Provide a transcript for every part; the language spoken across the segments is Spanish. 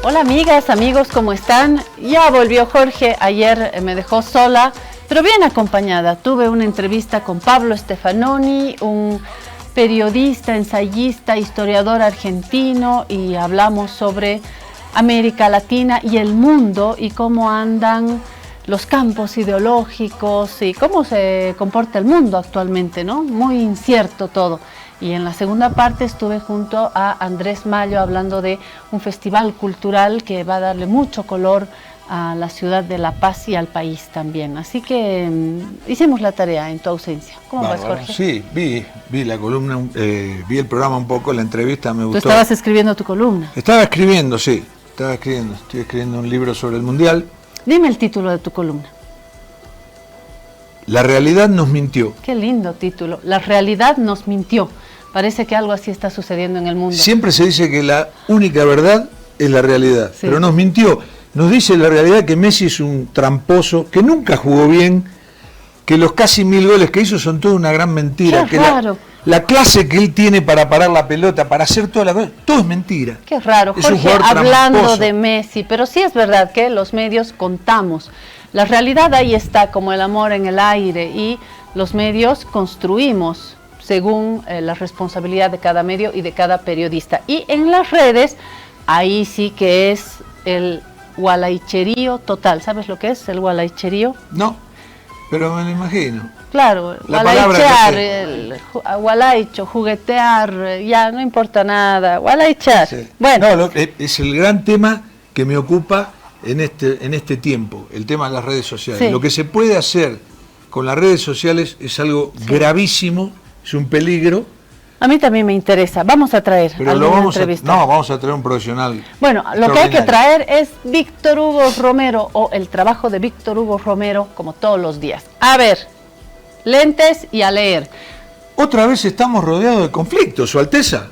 Hola amigas, amigos, ¿cómo están? Ya volvió Jorge, ayer me dejó sola, pero bien acompañada. Tuve una entrevista con Pablo Stefanoni, un periodista, ensayista, historiador argentino, y hablamos sobre América Latina y el mundo y cómo andan los campos ideológicos y cómo se comporta el mundo actualmente, ¿no? Muy incierto todo. Y en la segunda parte estuve junto a Andrés Mallo hablando de un festival cultural que va a darle mucho color a la ciudad de La Paz y al país también. Así que hicimos la tarea en tu ausencia. ¿Cómo vas, Jorge? Sí, vi la columna, vi el programa un poco, la entrevista me gustó. ¿Tú estabas escribiendo tu columna? Estaba escribiendo, sí. Estoy escribiendo un libro sobre el Mundial. Dime el título de tu columna. La realidad nos mintió. Qué lindo título. La realidad nos mintió. Parece que algo así está sucediendo en el mundo. Siempre se dice que la única verdad es la realidad, sí. Pero nos mintió. Nos dice la realidad que Messi es un tramposo, que nunca jugó bien, que los casi 1000 goles que hizo son toda una gran mentira. Qué raro. La clase que él tiene para parar la pelota, para hacer toda la cosa, todo es mentira. Qué raro, Jorge, hablando de Messi, pero sí es verdad que los medios contamos. La realidad ahí está, como el amor en el aire, y los medios construimos según la responsabilidad de cada medio y de cada periodista. Y en las redes, ahí sí que es el gualaicherío total. ¿Sabes lo que es el gualaicherío? No, pero me lo imagino. Claro, gualaichear, gualaicho, juguetear, ya no importa nada, gualaichar. Sí. Bueno. No, es el gran tema que me ocupa en este tiempo, el tema de las redes sociales. Sí. Lo que se puede hacer con las redes sociales es algo gravísimo, es un peligro. A mí también me interesa. Vamos a traer alguna entrevista. Vamos a traer un profesional. Bueno, lo que hay que traer es Víctor Hugo Romero, o el trabajo de Víctor Hugo Romero, como todos los días. A ver, lentes y a leer. Otra vez estamos rodeados de conflictos, Su Alteza.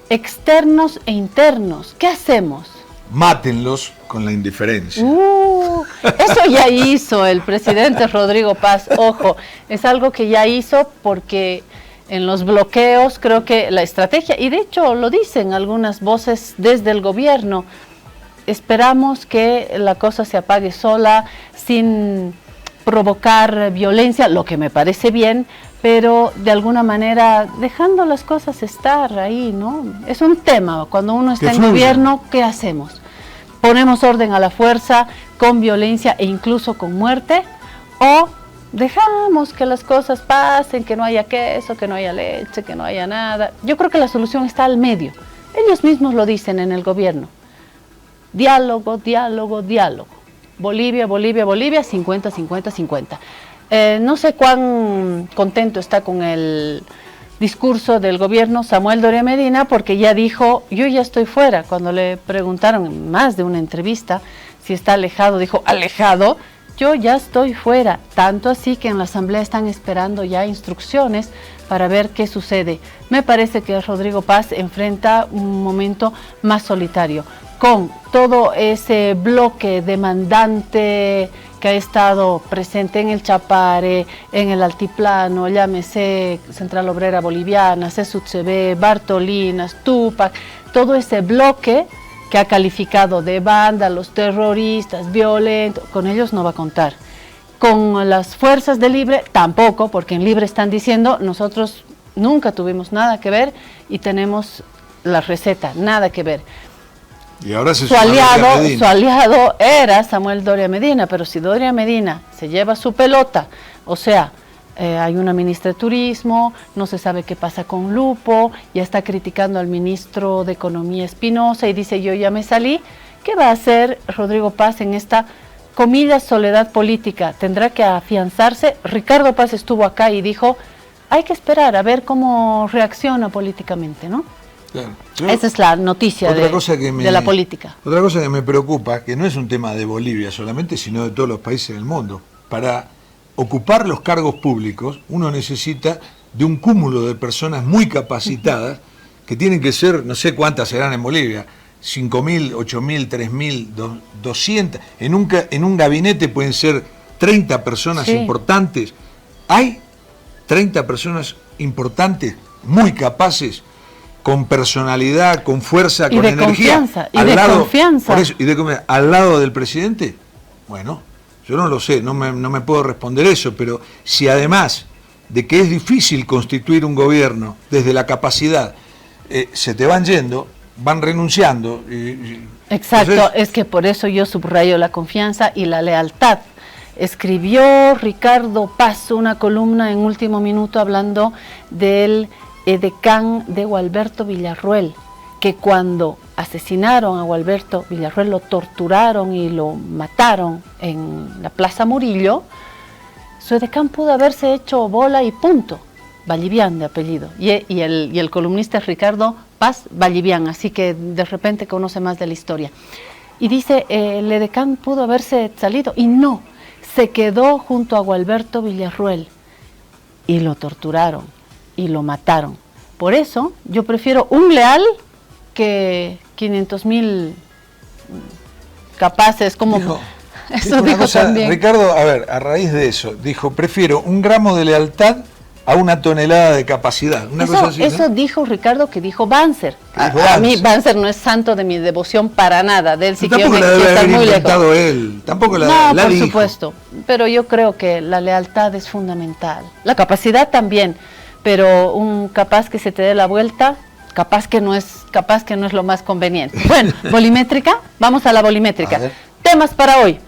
Externos e internos. ¿Qué hacemos? Mátenlos con la indiferencia. Eso ya hizo el presidente Rodrigo Paz. Ojo, es algo que ya hizo porque en los bloqueos creo que la estrategia, y de hecho lo dicen algunas voces desde el gobierno, esperamos que la cosa se apague sola, sin provocar violencia, lo que me parece bien, pero de alguna manera dejando las cosas estar ahí, ¿no? Es un tema, cuando uno está en gobierno, ¿qué hacemos? ¿Ponemos orden a la fuerza, con violencia e incluso con muerte? ¿O dejamos que las cosas pasen, que no haya queso, que no haya leche, que no haya nada? Yo creo que la solución está al medio. Ellos mismos lo dicen en el gobierno. Diálogo, diálogo, diálogo. Bolivia, Bolivia, Bolivia, 50, 50, 50. No sé cuán contento está con el discurso del gobierno Samuel Doria Medina, porque ya dijo, yo ya estoy fuera. Cuando le preguntaron en más de una entrevista si está alejado, dijo, alejado, yo ya estoy fuera. Tanto así que en la asamblea están esperando ya instrucciones para ver qué sucede. Me parece que Rodrigo Paz enfrenta un momento más solitario, con todo ese bloque demandante que ha estado presente en el Chapare, en el Altiplano, llámese Central Obrera Boliviana, CSUTCB, Bartolinas, Tupac, todo ese bloque que ha calificado de vándalos, terroristas, violentos, con ellos no va a contar. Con las fuerzas de Libre tampoco, porque en Libre están diciendo, nosotros nunca tuvimos nada que ver y tenemos la receta, nada que ver. Y ahora su aliado era Samuel Doria Medina, pero si Doria Medina se lleva su pelota, o sea, hay una ministra de Turismo, no se sabe qué pasa con Lupo, ya está criticando al ministro de Economía Espinosa y dice yo ya me salí, ¿qué va a hacer Rodrigo Paz en esta comillas soledad política? Tendrá que afianzarse. Ricardo Paz estuvo acá y dijo, hay que esperar a ver cómo reacciona políticamente, ¿no? Claro. Esa es la noticia de la política. Otra cosa que me preocupa, que no es un tema de Bolivia solamente, sino de todos los países del mundo. Para ocupar los cargos públicos, uno necesita de un cúmulo de personas muy capacitadas, que tienen que ser, no sé cuántas serán en Bolivia, 5.000, 8.000, 3.000, 200. En un gabinete pueden ser 30 personas importantes. Hay 30 personas importantes, muy capaces, con personalidad, con fuerza, Y con de energía, confianza, y de confianza. por eso, al lado del presidente, bueno, yo no lo sé, no me puedo responder eso, pero si además de que es difícil constituir un gobierno desde la capacidad, se te van yendo, van renunciando. Exacto, entonces, es que por eso yo subrayo la confianza y la lealtad. Escribió Ricardo Paz una columna en Último Minuto hablando del edecán de Gualberto Villarroel, que cuando asesinaron a Gualberto Villarroel lo torturaron y lo mataron en la Plaza Murillo. Su edecán pudo haberse hecho bola y punto. Vallivian de apellido. Y el columnista es Ricardo Paz Vallivian, así que de repente conoce más de la historia. Y dice, el edecán pudo haberse salido, y no, se quedó junto a Gualberto Villarroel y lo torturaron y lo mataron. Por eso yo prefiero un leal que 500.000 capaces, como... Eso dijo cosa, también. Ricardo, a ver, a raíz de eso, dijo, prefiero 1 gramo de lealtad a 1 tonelada de capacidad. Cosa así, eso ¿no? dijo Ricardo, que dijo Banzer. A mí Banzer no es santo de mi devoción para nada. De él sí que yo tampoco la debe haber inventado él. Tampoco la por dijo. supuesto. Pero yo creo que la lealtad es fundamental. La capacidad también. Pero un capaz que se te dé la vuelta, capaz que no es lo más conveniente. Bueno, bolimétrica. Vamos a la bolimétrica. Temas para hoy.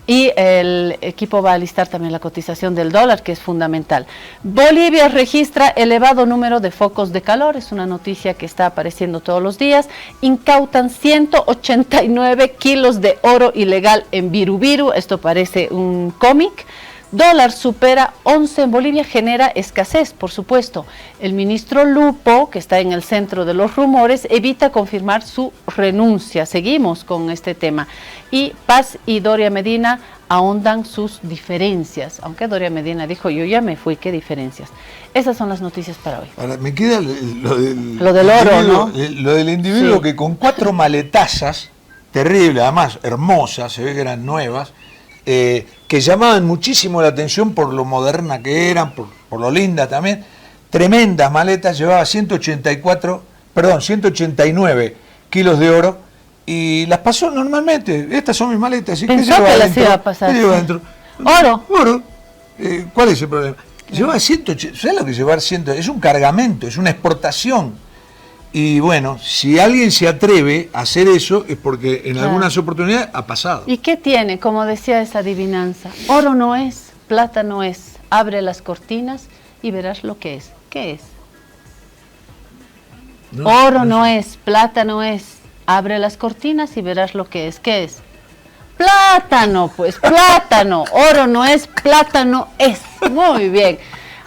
Y el equipo va a listar también la cotización del dólar, que es fundamental. Bolivia registra elevado número de focos de calor, es una noticia que está apareciendo todos los días. Incautan 189 kilos de oro ilegal en Virubiru, esto parece un cómic. Dólar supera 11 en Bolivia, genera escasez, por supuesto. El ministro Lupo, que está en el centro de los rumores, evita confirmar su renuncia. Seguimos con este tema. Y Paz y Doria Medina ahondan sus diferencias. Aunque Doria Medina dijo, yo ya me fui, ¿qué diferencias? Esas son las noticias para hoy. Ahora, me queda lo del oro, ¿no? Lo del individuo, sí, que con 4 maletazas, terribles, además hermosas, se ve que eran nuevas, que llamaban muchísimo la atención por lo moderna que eran, por lo linda también, tremendas maletas, llevaba 189 kilos de oro y las pasó normalmente. Estas son mis maletas. Pensó que las iba a pasar. ¿Qué lleva adentro? Oro. ¿Cuál es el problema? Lleva 180, ¿sabes lo que llevar 100? Es un cargamento, es una exportación. Y bueno, si alguien se atreve a hacer eso es porque en algunas oportunidades ha pasado. ¿Y qué tiene? Como decía esa adivinanza, oro no es, plata no es. Abre las cortinas y verás lo que es. ¿Qué es? Oro no es, plata no es. Abre las cortinas y verás lo que es. ¿Qué es? Plátano, pues, plátano. Oro no es, plátano es. Muy bien.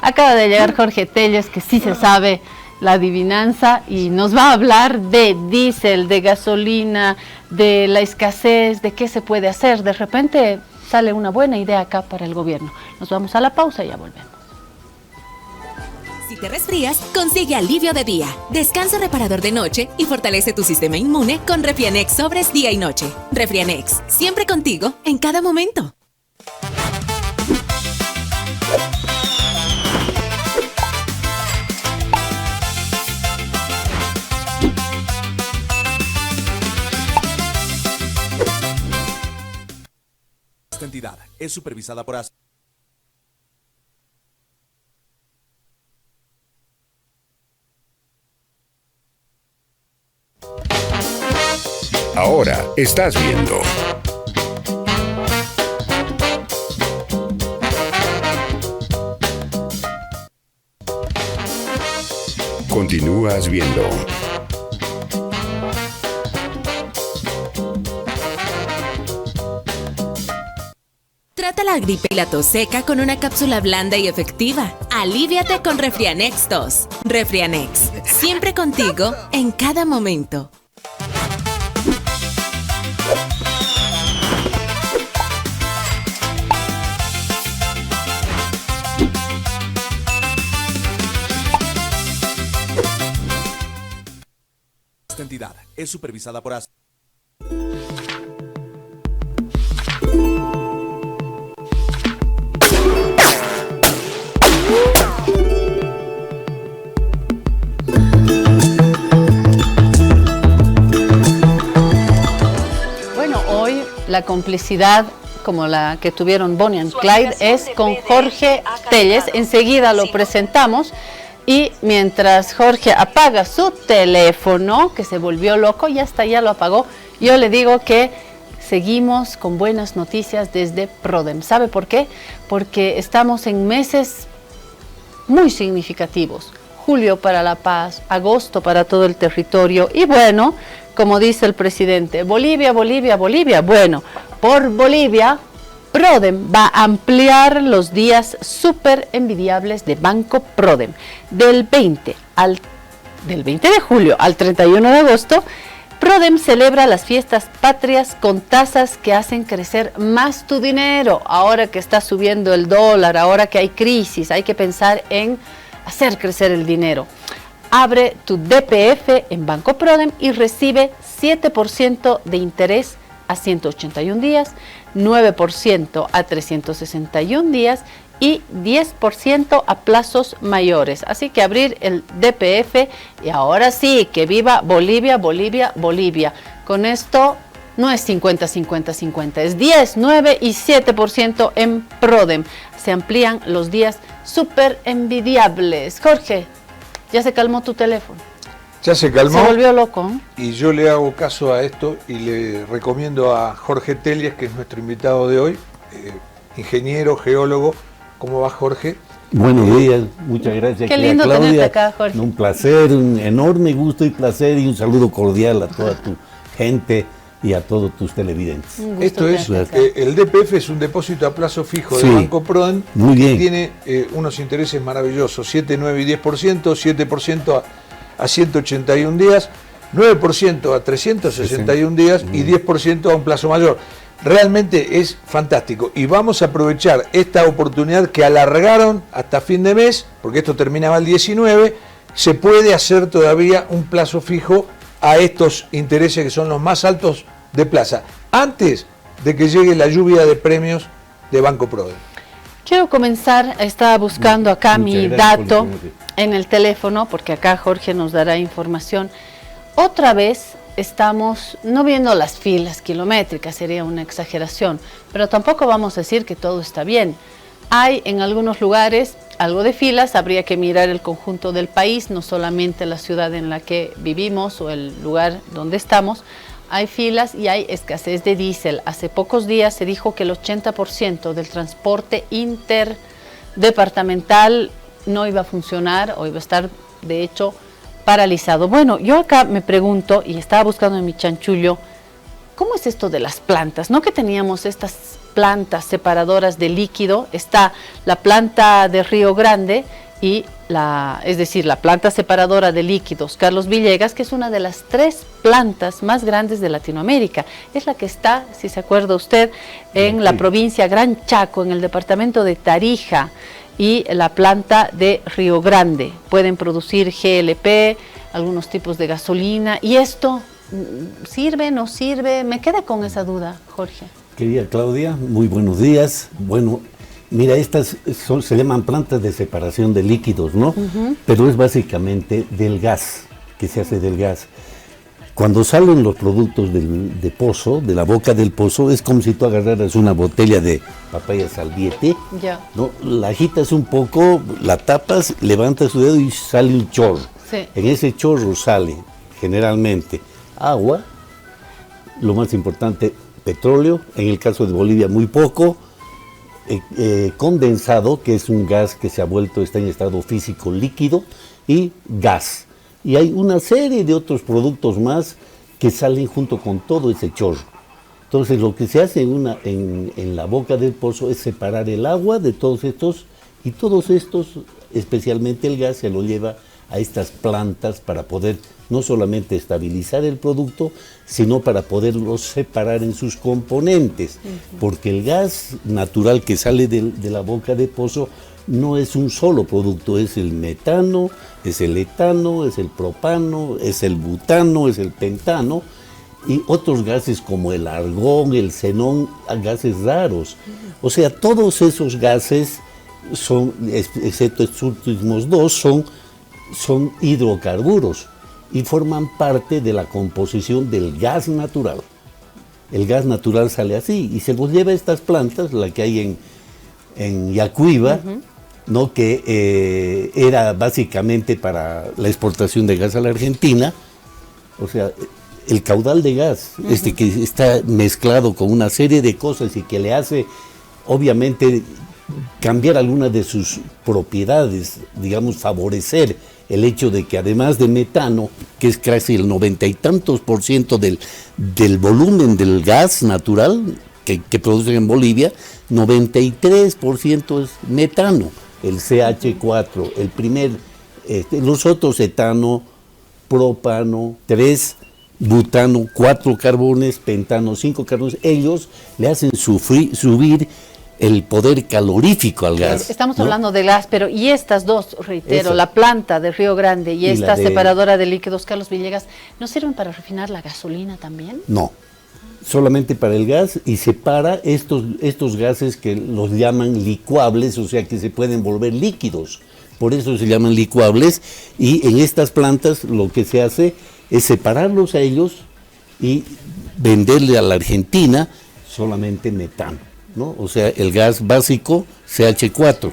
Acaba de llegar Jorge Telles, que sí se sabe la adivinanza, y nos va a hablar de diésel, de gasolina, de la escasez, de qué se puede hacer. De repente sale una buena idea acá para el gobierno. Nos vamos a la pausa y ya volvemos. Si te resfrías, consigue alivio de día, descanso reparador de noche y fortalece tu sistema inmune con Refrianex sobres día y noche. Refrianex, siempre contigo, en cada momento. Esta entidad es supervisada por ASA. Ahora estás viendo Continúas viendo Trata la gripe y la tos seca con una cápsula blanda y efectiva. Alivíate con Refrianex 2. Refrianex, siempre contigo, en cada momento. Esta entidad es supervisada por ASA. Bueno, hoy la complicidad como la que tuvieron Bonnie and Clyde es con Jorge Telles. Enseguida lo presentamos y mientras Jorge apaga su teléfono, que se volvió loco, ya lo apagó, yo le digo que seguimos con buenas noticias desde PRODEM. ¿Sabe por qué? Porque estamos en meses muy significativos. Julio para La Paz, agosto para todo el territorio y bueno, como dice el presidente, Bolivia, Bolivia, Bolivia. Bueno, por Bolivia, PRODEM va a ampliar los días súper envidiables de Banco PRODEM. Del 20 de julio al 31 de agosto, PRODEM celebra las fiestas patrias con tasas que hacen crecer más tu dinero. Ahora que está subiendo el dólar, ahora que hay crisis, hay que pensar en hacer crecer el dinero. Abre tu DPF en Banco PRODEM y recibe 7% de interés a 181 días, 9% a 361 días y 10% a plazos mayores. Así que abrir el DPF y ahora sí, que viva Bolivia, Bolivia, Bolivia. Con esto no es 50-50-50, es 10, 9 y 7% en PRODEM. Se amplían los días súper envidiables. Jorge, ¿ya se calmó tu teléfono? Ya se calmó. Se volvió loco. Y yo le hago caso a esto y le recomiendo a Jorge Telles, que es nuestro invitado de hoy, ingeniero, geólogo. ¿Cómo va, Jorge? Buenos días, muchas gracias. Qué lindo Claudia. tenerte acá, Jorge. Un placer, un enorme gusto y placer y un saludo cordial a toda tu gente y a todos tus televidentes. Esto es, el DPF es un depósito a plazo fijo Sí, de Banco PRODEM. muy bien. Que tiene unos intereses maravillosos, 7, 9 y 10%, 7% a 181 días, 9% a 361 días y 10% a un plazo mayor. Realmente es fantástico y vamos a aprovechar esta oportunidad que alargaron hasta fin de mes, porque esto terminaba el 19, se puede hacer todavía un plazo fijo a estos intereses que son los más altos de plaza, antes de que llegue la lluvia de premios de Banco PRODEM. Quiero comenzar, estaba buscando acá mi dato en el teléfono, porque acá Jorge nos dará información. Otra vez estamos no viendo las filas kilométricas, sería una exageración, pero tampoco vamos a decir que todo está bien. Hay en algunos lugares algo de filas, habría que mirar el conjunto del país, no solamente la ciudad en la que vivimos o el lugar donde estamos. Hay filas y hay escasez de diésel. Hace pocos días se dijo que el 80% del transporte interdepartamental no iba a funcionar o iba a estar, de hecho, paralizado. Bueno, yo acá me pregunto, y estaba buscando en mi chanchullo, ¿cómo es esto de las plantas? ¿No que teníamos estas plantas separadoras de líquido? Está la planta de Río Grande y la planta separadora de líquidos Carlos Villegas, que es una de las 3 plantas más grandes de Latinoamérica. Es la que está, si se acuerda usted, en la provincia Gran Chaco, en el departamento de Tarija, y la planta de Río Grande. Pueden producir GLP, algunos tipos de gasolina, y esto ¿sirve, no sirve? Me queda con esa duda, Jorge. Querida Claudia, muy buenos días. Bueno, mira, estas se llaman plantas de separación de líquidos, ¿no? Pero es básicamente del gas, que se hace del gas. Cuando salen los productos de pozo, de la boca del pozo, es como si tú agarraras una botella de papaya salviete, ¿no? La agitas un poco, la tapas, levantas tu dedo y sale un chorro. Sí. En ese chorro sale generalmente agua, lo más importante, petróleo, en el caso de Bolivia muy poco, condensado, que es un gas que está en estado físico líquido, y gas. Y hay una serie de otros productos más que salen junto con todo ese chorro. Entonces lo que se hace en la boca del pozo es separar el agua de todos estos, y todos estos, especialmente el gas, se lo lleva a estas plantas para poder no solamente estabilizar el producto, sino para poderlo separar en sus componentes, porque el gas natural que sale de la boca del pozo no es un solo producto, es el metano, es el etano, es el propano, es el butano, es el pentano, y otros gases como el argón, el xenón, gases raros. O sea, todos esos gases son, excepto estos últimos dos, son hidrocarburos y forman parte de la composición del gas natural. el gas natural sale así y se los lleva a estas plantas, la que hay en Yacuiba, ¿no? Que era básicamente para la exportación de gas a la Argentina. O sea, el caudal de gas, que está mezclado con una serie de cosas y que le hace, obviamente, cambiar algunas de sus propiedades, digamos, favorecer el hecho de que además de metano, que es casi el 90 y tantos % del volumen del gas natural que producen en Bolivia, 93% es metano, el CH4, el primer, los otros etano, propano, 3 butano, 4 carbones, pentano, 5 carbones, ellos le hacen subir el poder calorífico al gas. Estamos ¿no? hablando de gas, pero y estas dos, reitero, Esa. la planta de Río Grande y esta la de- separadora de líquidos Carlos Villegas, ¿no sirven para refinar la gasolina también? No, solamente para el gas y separa estos gases que los llaman licuables, o sea que se pueden volver líquidos. Por eso se llaman licuables y en estas plantas lo que se hace es separarlos a ellos y venderle a la Argentina solamente metano, ¿no? O sea, el gas básico CH4.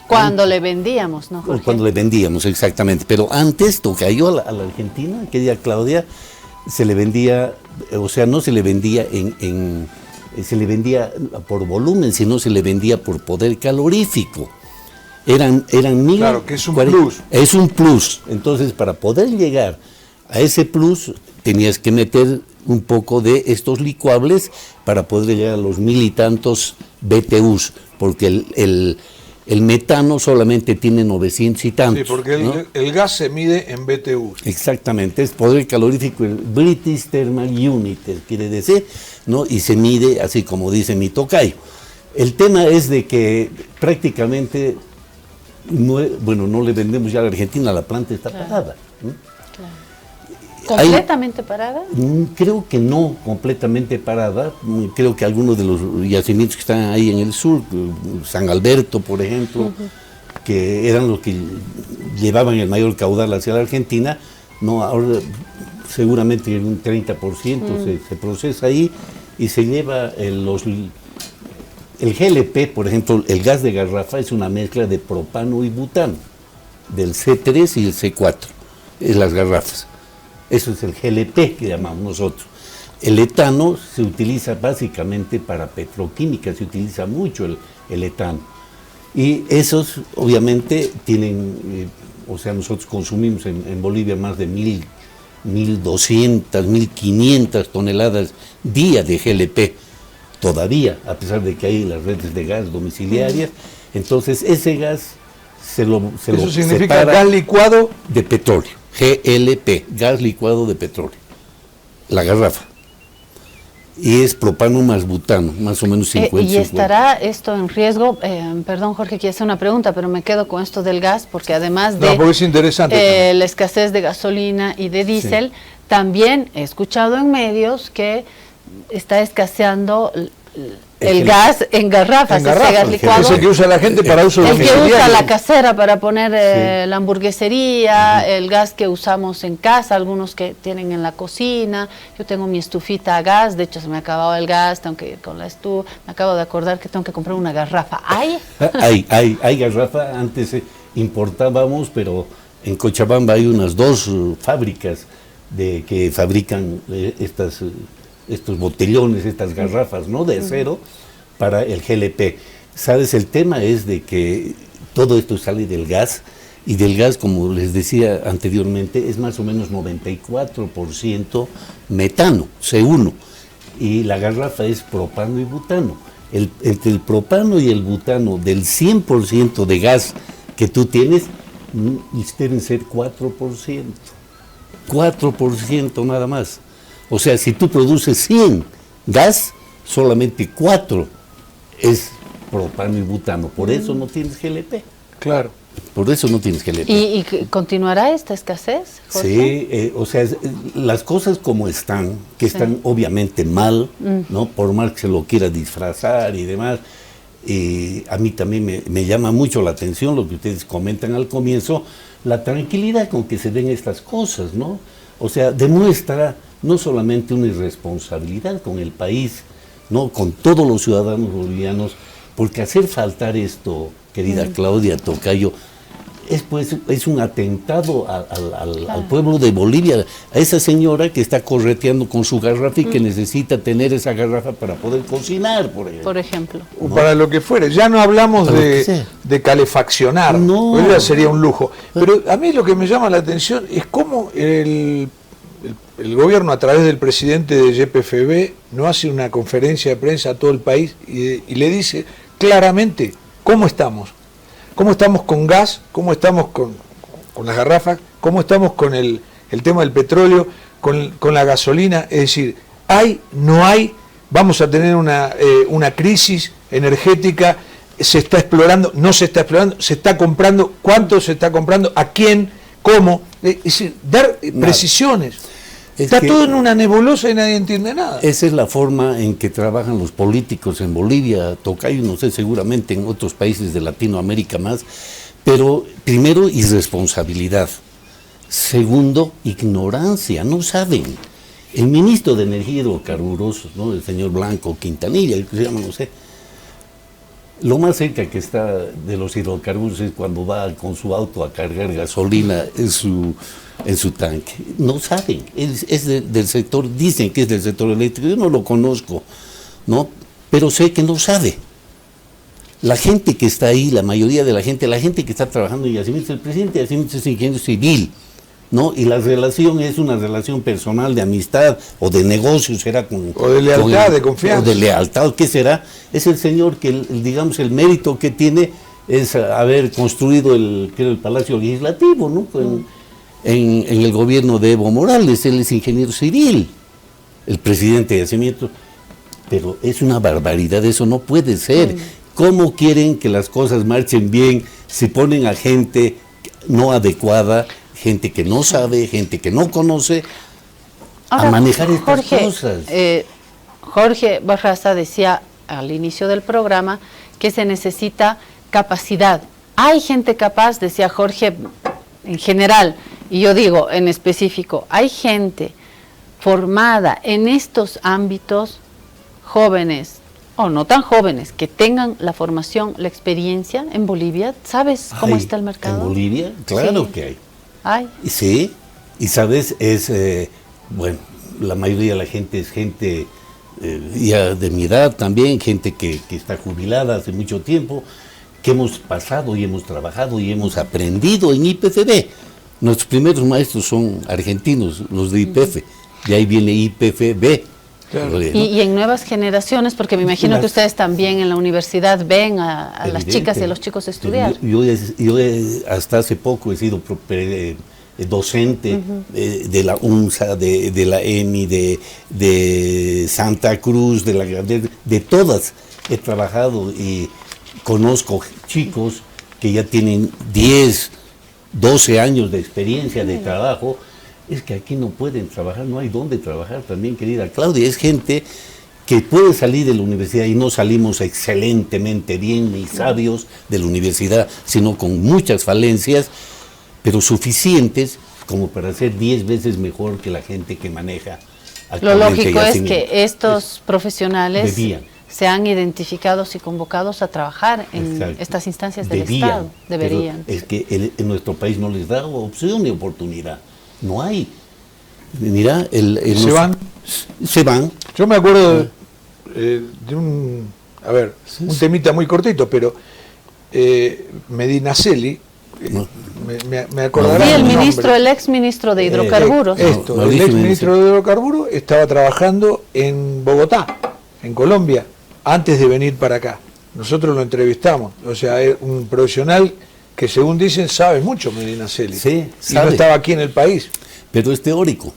Cuando le vendíamos, ¿no, Jorge? Cuando le vendíamos, exactamente. Pero antes, tocayo a la Argentina, querida Claudia, se le vendía, o sea, no se le vendía se le vendía por volumen, sino se le vendía por poder calorífico. Eran 1000. Claro, que es un plus. Es un plus. Entonces, para poder llegar a ese plus, tenías que meter un poco de estos licuables para poder llegar a los 1000 y tantos BTUs, porque el metano solamente tiene 900 y tantos. Sí, porque ¿no? el gas se mide en BTU. Exactamente, es poder calorífico, el British Thermal Unit, quiere decir, ¿no? Y se mide así como dice mi tocayo. El tema es de que prácticamente, no le vendemos ya a la Argentina, la planta está parada, ¿no? ¿Completamente parada? Creo que no completamente parada, creo que algunos de los yacimientos que están ahí en el sur, San Alberto, por ejemplo, que eran los que llevaban el mayor caudal hacia la Argentina, no, ahora seguramente un 30% se procesa ahí y se lleva el GLP, por ejemplo, el gas de garrafa es una mezcla de propano y butano, del C3 y el C4, es las garrafas. Eso es el GLP que llamamos nosotros. El etano se utiliza básicamente para petroquímica, se utiliza mucho el etano. Y esos obviamente tienen, o sea, nosotros consumimos en Bolivia más de 1.200, 1.500 toneladas día de GLP, todavía, a pesar de que hay las redes de gas domiciliarias. Entonces ese gas Eso significa separa gas licuado. de petróleo. GLP, gas licuado de petróleo, la garrafa. Y es propano más butano, más o menos 50. ¿Y estará esto en riesgo? Perdón, Jorge, quiero hacer una pregunta, pero me quedo con esto del gas, porque además de porque es interesante. la escasez de gasolina y de diésel, también he escuchado en medios que está escaseando el gas en garrafas, ese gas licuado. Es el que usa la gente para uso El que domiciliario. usa la casera para poner la hamburguesería, el gas que usamos en casa, algunos que tienen en la cocina. Yo tengo mi estufita a gas, de hecho se me ha acabado el gas, tengo que ir con la estufa. Me acabo de acordar que tengo que comprar una garrafa. ¿Hay? Hay garrafa, antes importábamos, pero en Cochabamba hay unas 2 fábricas que fabrican estos botellones, estas garrafas, ¿no? De acero para el GLP. ¿Sabes? El tema es de que todo esto sale del gas, y del gas, como les decía anteriormente, es más o menos 94% metano, C1, y la garrafa es propano y butano. Entre el propano y el butano, del 100% de gas que tú tienes, deben ser 4%. 4% nada más. O sea, si tú produces 100 gas, solamente 4 es propano y butano. Por eso no tienes GLP. Claro. Por eso no tienes GLP. ¿Y continuará esta escasez, Jorge? Sí, o sea, las cosas como están, que están obviamente mal, ¿no? Por más que se lo quiera disfrazar y demás. A mí también me llama mucho la atención lo que ustedes comentan al comienzo, la tranquilidad con que se den estas cosas, ¿no? O sea, demuestra no solamente una irresponsabilidad con el país, no, con todos los ciudadanos bolivianos, porque hacer faltar esto, querida Claudia Tocayo, es un atentado al pueblo de Bolivia, a esa señora que está correteando con su garrafa y que necesita tener esa garrafa para poder cocinar, por ejemplo. O para lo que fuere. Ya no hablamos de calefaccionar, no, ya sería un lujo. Pero a mí lo que me llama la atención es cómo el gobierno, a través del presidente de YPFB, no hace una conferencia de prensa a todo el país y le dice claramente cómo estamos. ¿Cómo estamos con gas? ¿Cómo estamos con las garrafas? ¿Cómo estamos con el tema del petróleo? Con la gasolina. Es decir, ¿hay? ¿No hay? ¿Vamos a tener una crisis energética? ¿Se está explorando? ¿No se está explorando? ¿Se está comprando? ¿Cuánto se está comprando? ¿A quién? ¿Cómo? Es decir, dar precisiones. Está todo en una nebulosa y nadie entiende nada. Esa es la forma en que trabajan los políticos en Bolivia, Tocayo, no sé, seguramente en otros países de Latinoamérica más, pero primero, irresponsabilidad. Segundo, ignorancia, no saben. El ministro de Energía y Hidrocarburos, ¿no?, el señor Blanco Quintanilla, el que se llama, no sé, lo más cerca que está de los hidrocarburos es cuando va con su auto a cargar gasolina en su tanque. No saben, es del sector, dicen que es del sector eléctrico, yo no lo conozco, ¿no? Pero sé que no sabe. La gente que está ahí, la mayoría de la gente que está trabajando en yacimientos, el presidente de yacimientos es ingeniero civil, ¿no? Y la relación es una relación personal, de amistad, o de negocio, será o de lealtad, de confianza. O de lealtad, ¿qué será? Es el señor que, digamos, el mérito que tiene es haber construido el Palacio Legislativo, ¿no? En el gobierno de Evo Morales, él es ingeniero civil, el presidente de yacimientos, pero es una barbaridad, eso no puede ser. ¿Cómo quieren que las cosas marchen bien si ponen a gente no adecuada, gente que no sabe, gente que no conoce, a manejar estas cosas? Jorge Barraza decía al inicio del programa que se necesita capacidad. Hay gente capaz, decía Jorge, en general, y yo digo en específico, hay gente formada en estos ámbitos, jóvenes o no tan jóvenes, que tengan la formación, la experiencia en Bolivia. ¿Sabes cómo está el mercado? ¿En Bolivia? Claro que hay. ¿Hay? Sí, y sabes, bueno, la mayoría de la gente es gente ya de mi edad también, gente que está jubilada hace mucho tiempo, que hemos pasado y hemos trabajado y hemos aprendido en YPFB. Nuestros primeros maestros son argentinos, los de YPF, de ahí viene YPFB. Claro. ¿No? Y en nuevas generaciones, porque me imagino que ustedes también en la universidad ven a las chicas y a los chicos estudiar. Yo hasta hace poco he sido docente de la UNSA, de la EMI, de Santa Cruz, de todas he trabajado y conozco chicos que ya tienen 10, 12 años de experiencia de trabajo. Es que aquí no pueden trabajar, no hay dónde trabajar también, querida Claudia. Es gente que puede salir de la universidad y no salimos excelentemente bien ni sabios de la universidad, sino con muchas falencias, pero suficientes como para ser 10 veces mejor que la gente que maneja actualmente. Lo lógico es que estos profesionales sean identificados y convocados a trabajar en estas instancias del Estado. Deberían. Es que en nuestro país no les da opción ni oportunidad. No hay. Mira, se van. Yo me acuerdo de un temita muy cortito, pero Medinaceli, me acordará. Sí, el ex ministro de Hidrocarburos. El ex ministro de Hidrocarburos estaba trabajando en Bogotá, en Colombia, antes de venir para acá. Nosotros lo entrevistamos, o sea, es un profesional que, según dicen, sabe mucho Medinaceli. Sí, y no estaba aquí en el país. Pero es teórico,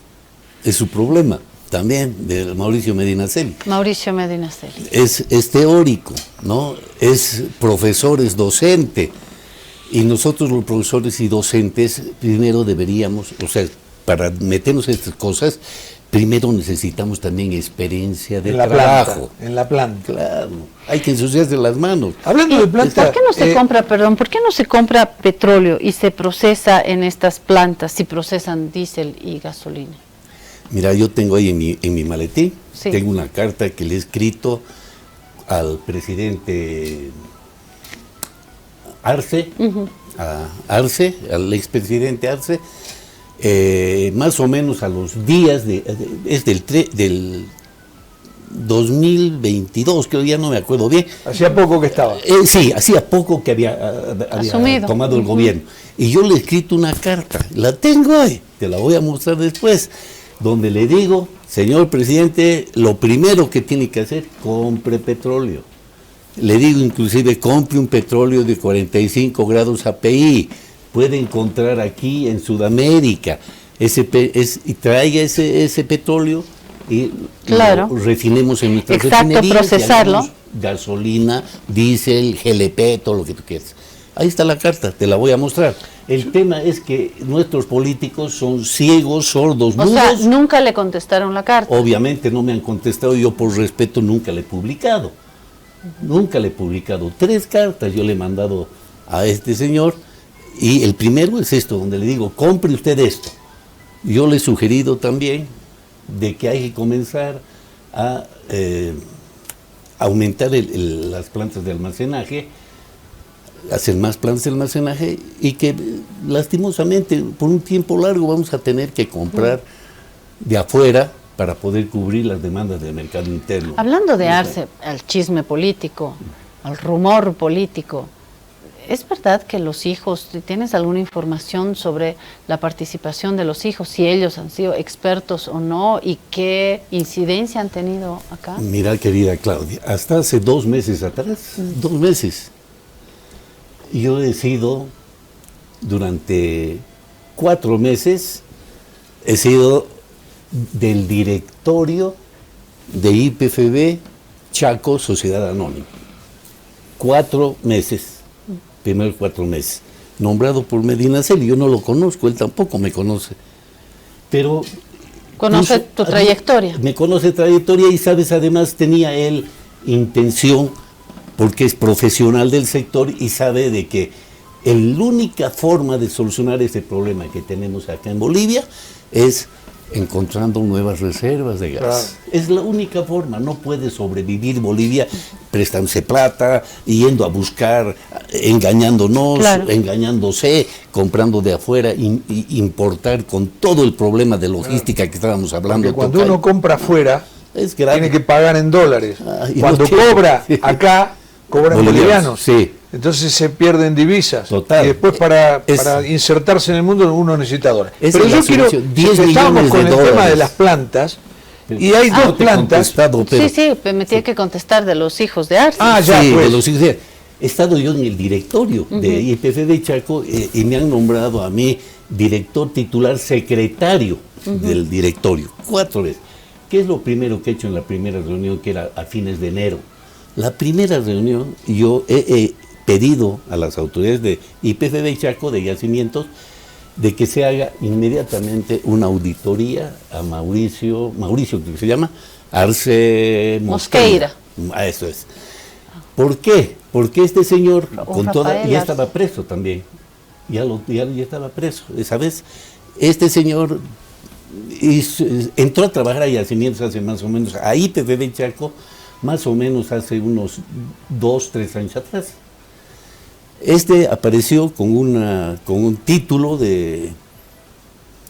es su problema también, de Mauricio Medinaceli. Mauricio Medinaceli. Es teórico, ¿no? Es profesor, es docente. Y nosotros los profesores y docentes, primero deberíamos, o sea, para meternos en estas cosas, primero necesitamos también experiencia de trabajo. En la planta. Claro, hay que ensuciarse las manos. Hablando de planta... ¿Por qué no se compra petróleo y se procesa en estas plantas si procesan diésel y gasolina? Mira, yo tengo ahí en mi maletín, Sí. tengo una carta que le he escrito al presidente Arce, al expresidente Arce, más o menos a los días es del 2022, creo, ya no me acuerdo bien. Hacía poco que estaba. Sí, hacía poco que había Asumido. tomado el gobierno. Y yo le he escrito una carta, la tengo ahí, te la voy a mostrar después, donde le digo, señor presidente, lo primero que tiene que hacer, compre petróleo. Le digo inclusive, compre un petróleo de 45 grados API, puede encontrar aquí en Sudamérica, y traiga ese petróleo y Claro. lo refinemos en nuestras Exacto, refinerías y procesarlo. hagamos gasolina, diésel, GLP, todo lo que tú quieras. Ahí está la carta, te la voy a mostrar. El tema es que nuestros políticos son ciegos, sordos, O sea, mudos. nunca le contestaron la carta. Obviamente no me han contestado, yo por respeto nunca le he publicado. Nunca le he publicado. 3 cartas yo le he mandado a este señor, y el primero es esto, donde le digo, compre usted esto. Yo le he sugerido también de que hay que comenzar a aumentar las plantas de almacenaje, hacer más plantas de almacenaje, y que lastimosamente por un tiempo largo vamos a tener que comprar de afuera para poder cubrir las demandas del mercado interno. Hablando de Arce, al chisme político, al rumor político, ¿es verdad que los hijos, tienes alguna información sobre la participación de los hijos, si ellos han sido expertos o no, y qué incidencia han tenido acá? Mira, querida Claudia, hasta hace 2 meses atrás, 2 meses, yo he sido, durante 4 meses, he sido del directorio de IPFB Chaco Sociedad Anónima. 4 meses, primeros 4 meses, nombrado por Medinaceli. Yo no lo conozco, él tampoco me conoce, pero ¿Conoce tu trayectoria? me conoce trayectoria, y sabes, además tenía él intención, porque es profesional del sector y sabe de que la única forma de solucionar este problema que tenemos acá en Bolivia es encontrando nuevas reservas de gas. Claro. Es la única forma. No puede sobrevivir Bolivia prestándose plata, yendo a buscar, engañándonos, Claro. engañándose, comprando de afuera, importar, con todo el problema de logística que estábamos hablando. Porque cuando Tocayo. uno compra afuera, Es grave. tiene que pagar en dólares. Y Cuando no tiene. cobra acá, cobra en bolivianos. Sí. Entonces se pierden divisas. Total. Y después para insertarse en el mundo uno necesita dólares. Esa Pero es la yo quiero, solución. 10 estábamos millones con de el tema de dólares. las plantas, y hay No dos te he plantas. contestado, pero- Sí, me tiene que contestar de los hijos de Arce. Ah, ya, sí, pues. de los hijos. He estado yo en el directorio de IPFB Chaco, y me han nombrado a mí director titular secretario del directorio, 4 veces. ¿Qué es lo primero que he hecho en la primera reunión, que era a fines de enero? La primera reunión, yo he pedido a las autoridades de IPFB Chaco, de yacimientos, de que se haga inmediatamente una auditoría a Mauricio creo que se llama, Arce Mosqueira. Eso es. ¿Por qué? Porque este señor con toda, Rafael ya Arce. estaba preso también. Ya estaba preso. Esa vez, este señor entró a trabajar a yacimientos hace más o menos, a IPFB Chaco, más o menos hace unos 2, 3 años atrás. Este apareció con un título de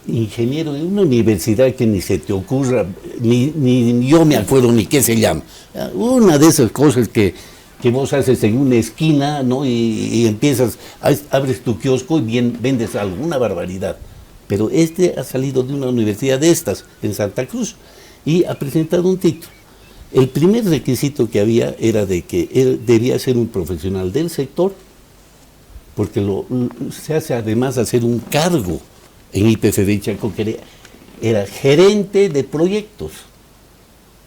ingeniero de una universidad que ni se te ocurra, ni yo me acuerdo ni qué se llama. Una de esas cosas que vos haces en una esquina, ¿no? Y empiezas, abres tu kiosco y vendes algo, una barbaridad. Pero este ha salido de una universidad de estas, en Santa Cruz, y ha presentado un título. El primer requisito que había era de que él debía ser un profesional del sector, porque se hace además hacer un cargo en IPFB Chaco, que era gerente de proyectos.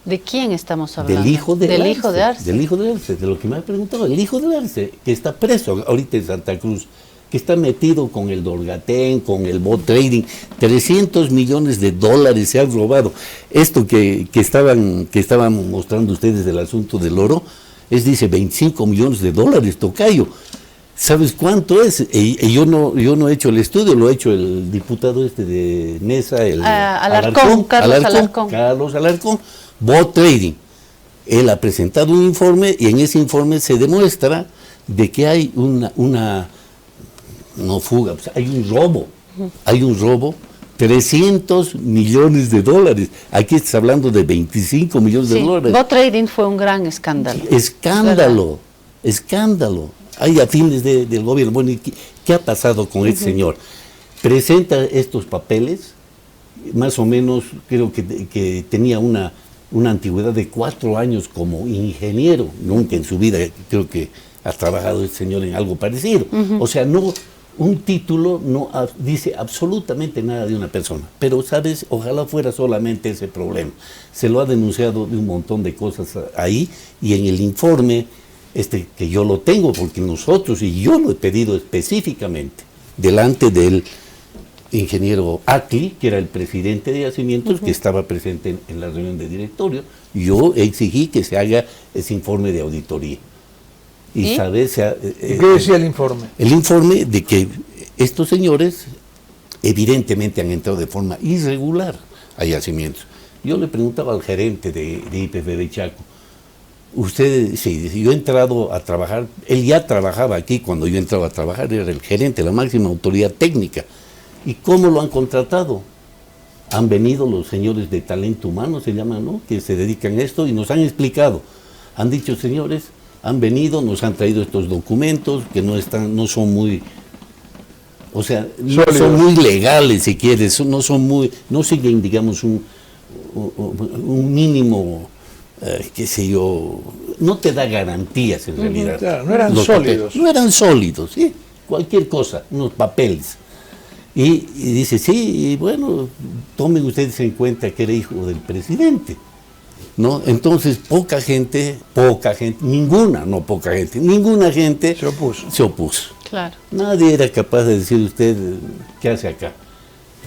¿De quién estamos hablando? Del hijo de Del hijo de Arce. Del hijo de Arce, de lo que me ha preguntado, el hijo de Arce, que está preso ahorita en Santa Cruz, que está metido con el Dorgatén, con el bot trading, 300 millones de dólares se han robado. Esto que estaban mostrando ustedes del asunto del oro, dice 25 millones de dólares, tocayo. ¿Sabes cuánto es? Y yo no he hecho el estudio, lo ha hecho el diputado de Mesa, Carlos Alarcón, Bot Trading. Él ha presentado un informe y en ese informe se demuestra de que hay no fuga, pues hay un robo, 300 millones de dólares. Aquí estás hablando de 25 millones de dólares. Bot Trading fue un gran escándalo. Escándalo. Hay a fines del gobierno. Bueno, ¿y qué ha pasado con este señor? Presenta estos papeles, más o menos creo que tenía una antigüedad de 4 años como ingeniero. Nunca en su vida creo que ha trabajado este señor en algo parecido. O sea, un título no dice absolutamente nada de una persona. Pero, ¿sabes? Ojalá fuera solamente ese problema. Se lo ha denunciado de un montón de cosas ahí, y en el informe que yo lo tengo, porque nosotros, y yo lo he pedido específicamente, delante del ingeniero Acli, que era el presidente de Yacimientos, que estaba presente en la reunión de directorio, yo exigí que se haga ese informe de auditoría. ¿Y sabes? ¿Qué decía el informe? El informe de que estos señores evidentemente han entrado de forma irregular a Yacimientos. Yo le preguntaba al gerente de YPFB Chaco, usted, sí, yo he entrado a trabajar, él ya trabajaba aquí cuando yo entraba a trabajar, era el gerente, la máxima autoridad técnica. ¿Y cómo lo han contratado? Han venido los señores de talento humano, se llaman, ¿no?, que se dedican a esto, y nos han explicado. Han dicho, señores, han venido, nos han traído estos documentos que no son muy, o sea, no son muy legales, si quieres, no siguen, digamos, un mínimo, qué sé yo, no te da garantías en realidad. Claro, no eran sólidos. No eran sólidos, sí, cualquier cosa, unos papeles. Y dice, sí, y bueno, tomen ustedes en cuenta que era hijo del presidente, ¿no? Entonces, ninguna gente se opuso. Claro. Nadie era capaz de decir, usted, ¿qué hace acá?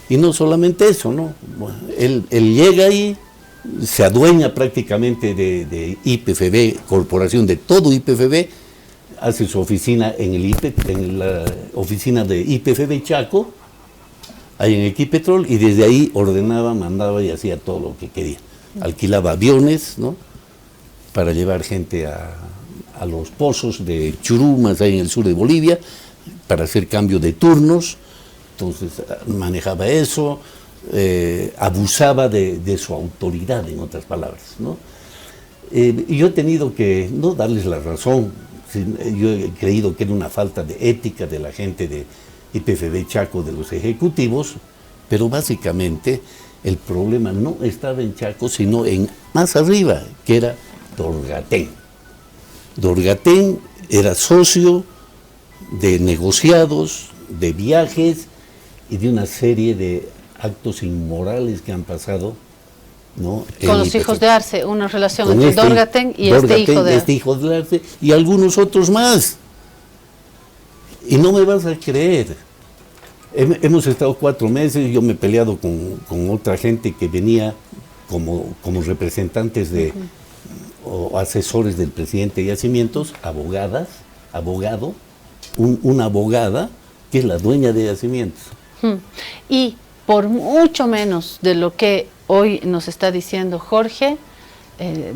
Y no solamente eso, ¿no? Bueno, él llega ahí, se adueña prácticamente de YPFB, corporación de todo YPFB, hace su oficina en la oficina de YPFB Chaco, ahí en Equipetrol, y desde ahí ordenaba, mandaba y hacía todo lo que quería. Alquilaba aviones, ¿no?, para llevar gente a los pozos de Churumas, ahí en el sur de Bolivia, para hacer cambio de turnos. Entonces manejaba eso, abusaba de su autoridad, en otras palabras, ¿no? Y yo he tenido que no darles la razón. Yo he creído que era una falta de ética de la gente de YPFB Chaco, de los ejecutivos, pero básicamente el problema no estaba en Chaco, sino más arriba, que era Dorgatén. Dorgatén era socio de negociados, de viajes y de una serie de actos inmorales que han pasado, ¿no?, con los hijos de Arce, una relación entre Dorgatén y este hijo de Arce y algunos otros más. Y no me vas a creer, hemos estado 4 meses, yo me he peleado con otra gente que venía como representantes o asesores del presidente de Yacimientos, una abogada que es la dueña de Yacimientos. Y por mucho menos de lo que hoy nos está diciendo Jorge,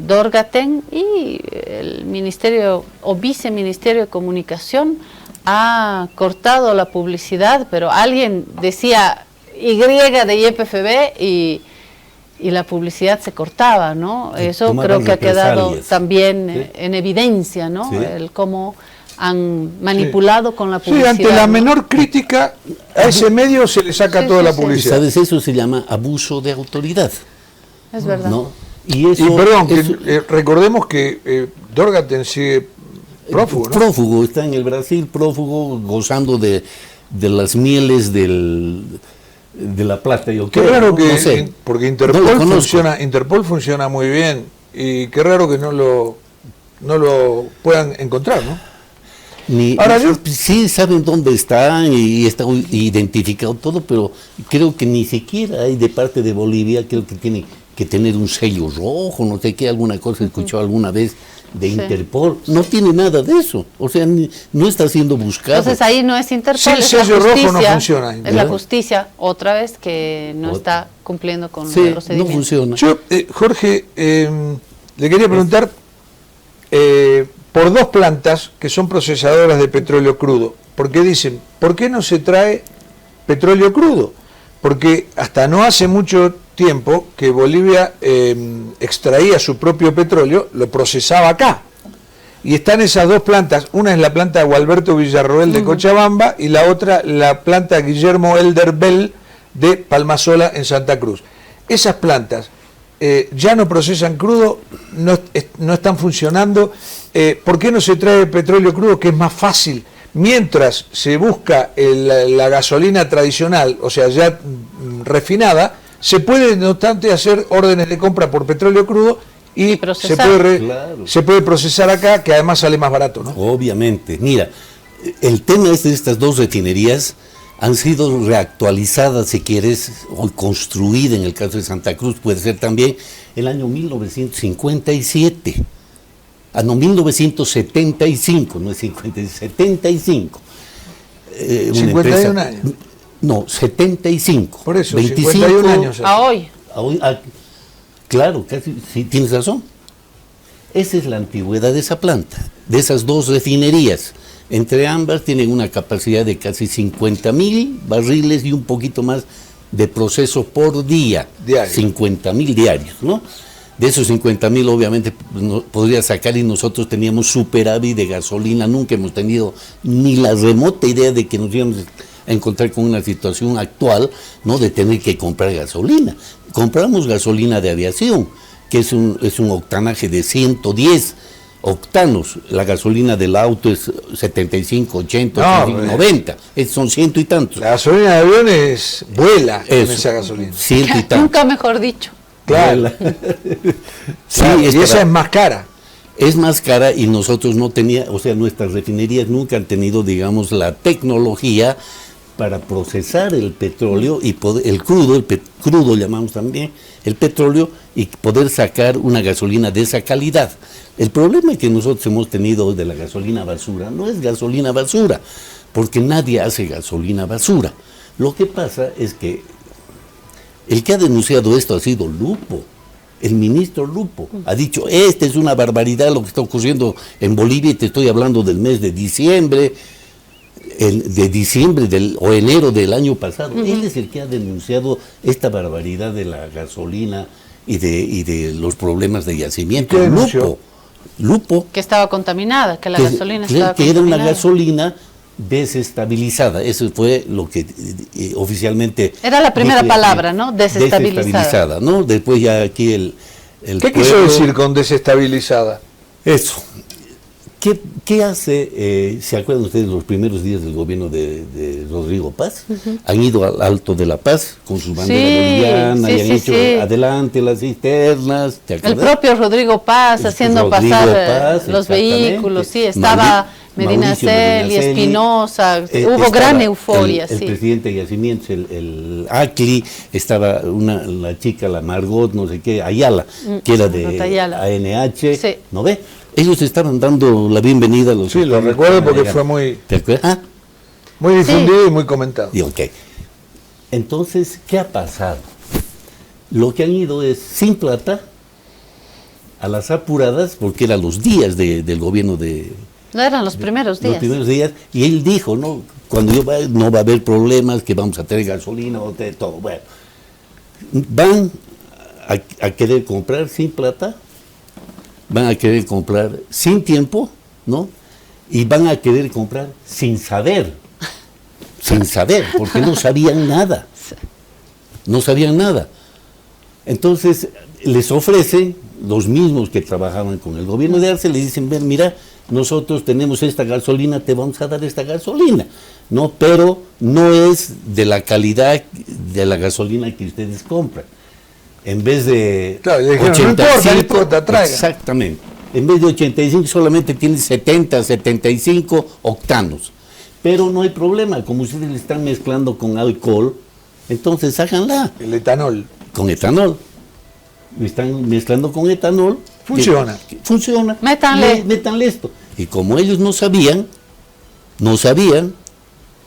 Dorgatén y el Ministerio o Viceministerio de Comunicación ha cortado la publicidad, pero alguien decía Y de YPFB y la publicidad se cortaba, ¿no? Eso creo que ha quedado también en evidencia, ¿no? Sí. El cómo han manipulado con la publicidad. Sí, ante la menor crítica a ese medio se le saca toda la publicidad. ¿Sabes? Eso se llama abuso de autoridad. Es verdad. ¿No? Y perdón, recordemos que Dorgatén sigue prófugo, ¿no? Prófugo, está en el Brasil, prófugo, gozando de las mieles de la plata. Yo qué creo, raro que, no sé. porque Interpol funciona muy bien, y qué raro que no lo puedan encontrar, ¿no? Ahora, sí saben dónde está y está identificado todo, pero creo que ni siquiera hay de parte de Bolivia, creo que tiene que tener un sello rojo, no sé qué, alguna cosa escuchó alguna vez de Interpol. No tiene nada de eso. O sea, no está siendo buscado. Entonces ahí no es Interpol, Sí, el es la sello rojo justicia. no funciona. Es la justicia, otra vez, que no está cumpliendo con Sí, el no procedimiento. funciona. Yo, Jorge, le quería preguntar por dos plantas que son procesadoras de petróleo crudo. Porque dicen, ¿por qué no se trae petróleo crudo? Porque hasta no hace mucho tiempo que Bolivia extraía su propio petróleo, lo procesaba acá. Y están esas dos plantas, una es la planta de Gualberto Villarroel de Cochabamba y la otra la planta Guillermo Elder Bell de Palmasola en Santa Cruz. Esas plantas ya no procesan crudo, no están funcionando. ¿Por qué no se trae petróleo crudo, que es más fácil? Mientras se busca la gasolina tradicional, o sea, ya refinada, se puede, no obstante, hacer órdenes de compra por petróleo crudo y se puede procesar acá, que además sale más barato, ¿no? Obviamente. Mira, el tema es de estas dos refinerías han sido reactualizadas, si quieres, o construidas, en el caso de Santa Cruz, puede ser también el año 1957. No, 1975, no es 50, es 75. 51 años. No, 75. Por eso, 25, 51 años. A hoy. Claro, casi, sí, tienes razón. Esa es la antigüedad de esa planta, de esas dos refinerías. Entre ambas tienen una capacidad de casi 50.000 barriles y un poquito más de proceso por día. Diario. 50.000 diarios, ¿no? De esos 50.000 obviamente podría sacar, y nosotros teníamos superávit de gasolina. Nunca hemos tenido ni la remota idea de que nos íbamos a encontrar con una situación actual, ¿no?, de tener que comprar gasolina. Compramos gasolina de aviación, que es un octanaje de 110 octanos. La gasolina del auto es 75, 80, 90, son ciento y tantos. La gasolina de aviones vuela con esa gasolina. Ciento y tantos. Nunca mejor dicho. Claro. Sí, Claro, y esa verdad. es más cara. Es más cara, y nosotros no teníamos, o sea, nuestras refinerías nunca han tenido, digamos, la tecnología para procesar el petróleo y el crudo llamamos también, el petróleo, y poder sacar una gasolina de esa calidad. El problema que nosotros hemos tenido de la gasolina basura no es gasolina basura, porque nadie hace gasolina basura. Lo que pasa es que el que ha denunciado esto ha sido Lupo. El ministro Lupo ha dicho, esta es una barbaridad lo que está ocurriendo en Bolivia, y te estoy hablando del mes de diciembre, o enero del año pasado. Él es el que ha denunciado esta barbaridad de la gasolina y de los problemas de yacimiento. ¿Qué denunció? Lupo. Que estaba contaminada, que la gasolina estaba que era una contaminada. gasolina desestabilizada. Eso fue lo que oficialmente... Era la primera dice, palabra, ¿no? Desestabilizada. ¿no? Después ya aquí el ¿Qué quiso decir con desestabilizada? Eso. ¿Qué hace? ¿Se acuerdan ustedes los primeros días del gobierno de Rodrigo Paz? Han ido al Alto de la Paz con sus banderas bolivianas y han hecho adelante las cisternas. ¿Te El acuerdas? propio Rodrigo Paz haciendo Rodrigo pasar Paz, los exactamente. vehículos, sí, estaba Mauricio Medinaceli, Espinosa, hubo estaba gran euforia, el sí. presidente de Yacimientos, el Acli, estaba la chica, la Margot, no sé qué, Ayala, que era de Ayala. ANH, Sí. ¿no ve? Ellos estaban dando la bienvenida a los... Sí, lo recuerdo porque fue muy, ¿Te acuerdas? muy difundido y muy comentado. Y ok. Entonces, ¿qué ha pasado? Lo que han ido es sin plata, a las apuradas, porque eran los días del gobierno de... No eran los primeros días. Los primeros días, y él dijo, ¿no? Cuando no va a haber problemas, que vamos a tener gasolina, o todo. Bueno, van a querer comprar sin plata, van a querer comprar sin tiempo, ¿no? Y van a querer comprar sin saber, porque no sabían nada. No sabían nada. Entonces, les ofrecen, los mismos que trabajaban con el gobierno de Arce, les dicen, ven, mira, nosotros tenemos esta gasolina, te vamos a dar esta gasolina, ¿no? Pero no es de la calidad de la gasolina que ustedes compran. En vez de Claro, y dijeron, no importa, traiga. Exactamente. En vez de 85 solamente tiene 70, 75 octanos. Pero no hay problema, como ustedes le están mezclando con alcohol, entonces háganla El etanol. con etanol. lo están mezclando con etanol. Funciona. Funciona. Métanle. Métanle esto. Y como ellos no sabían,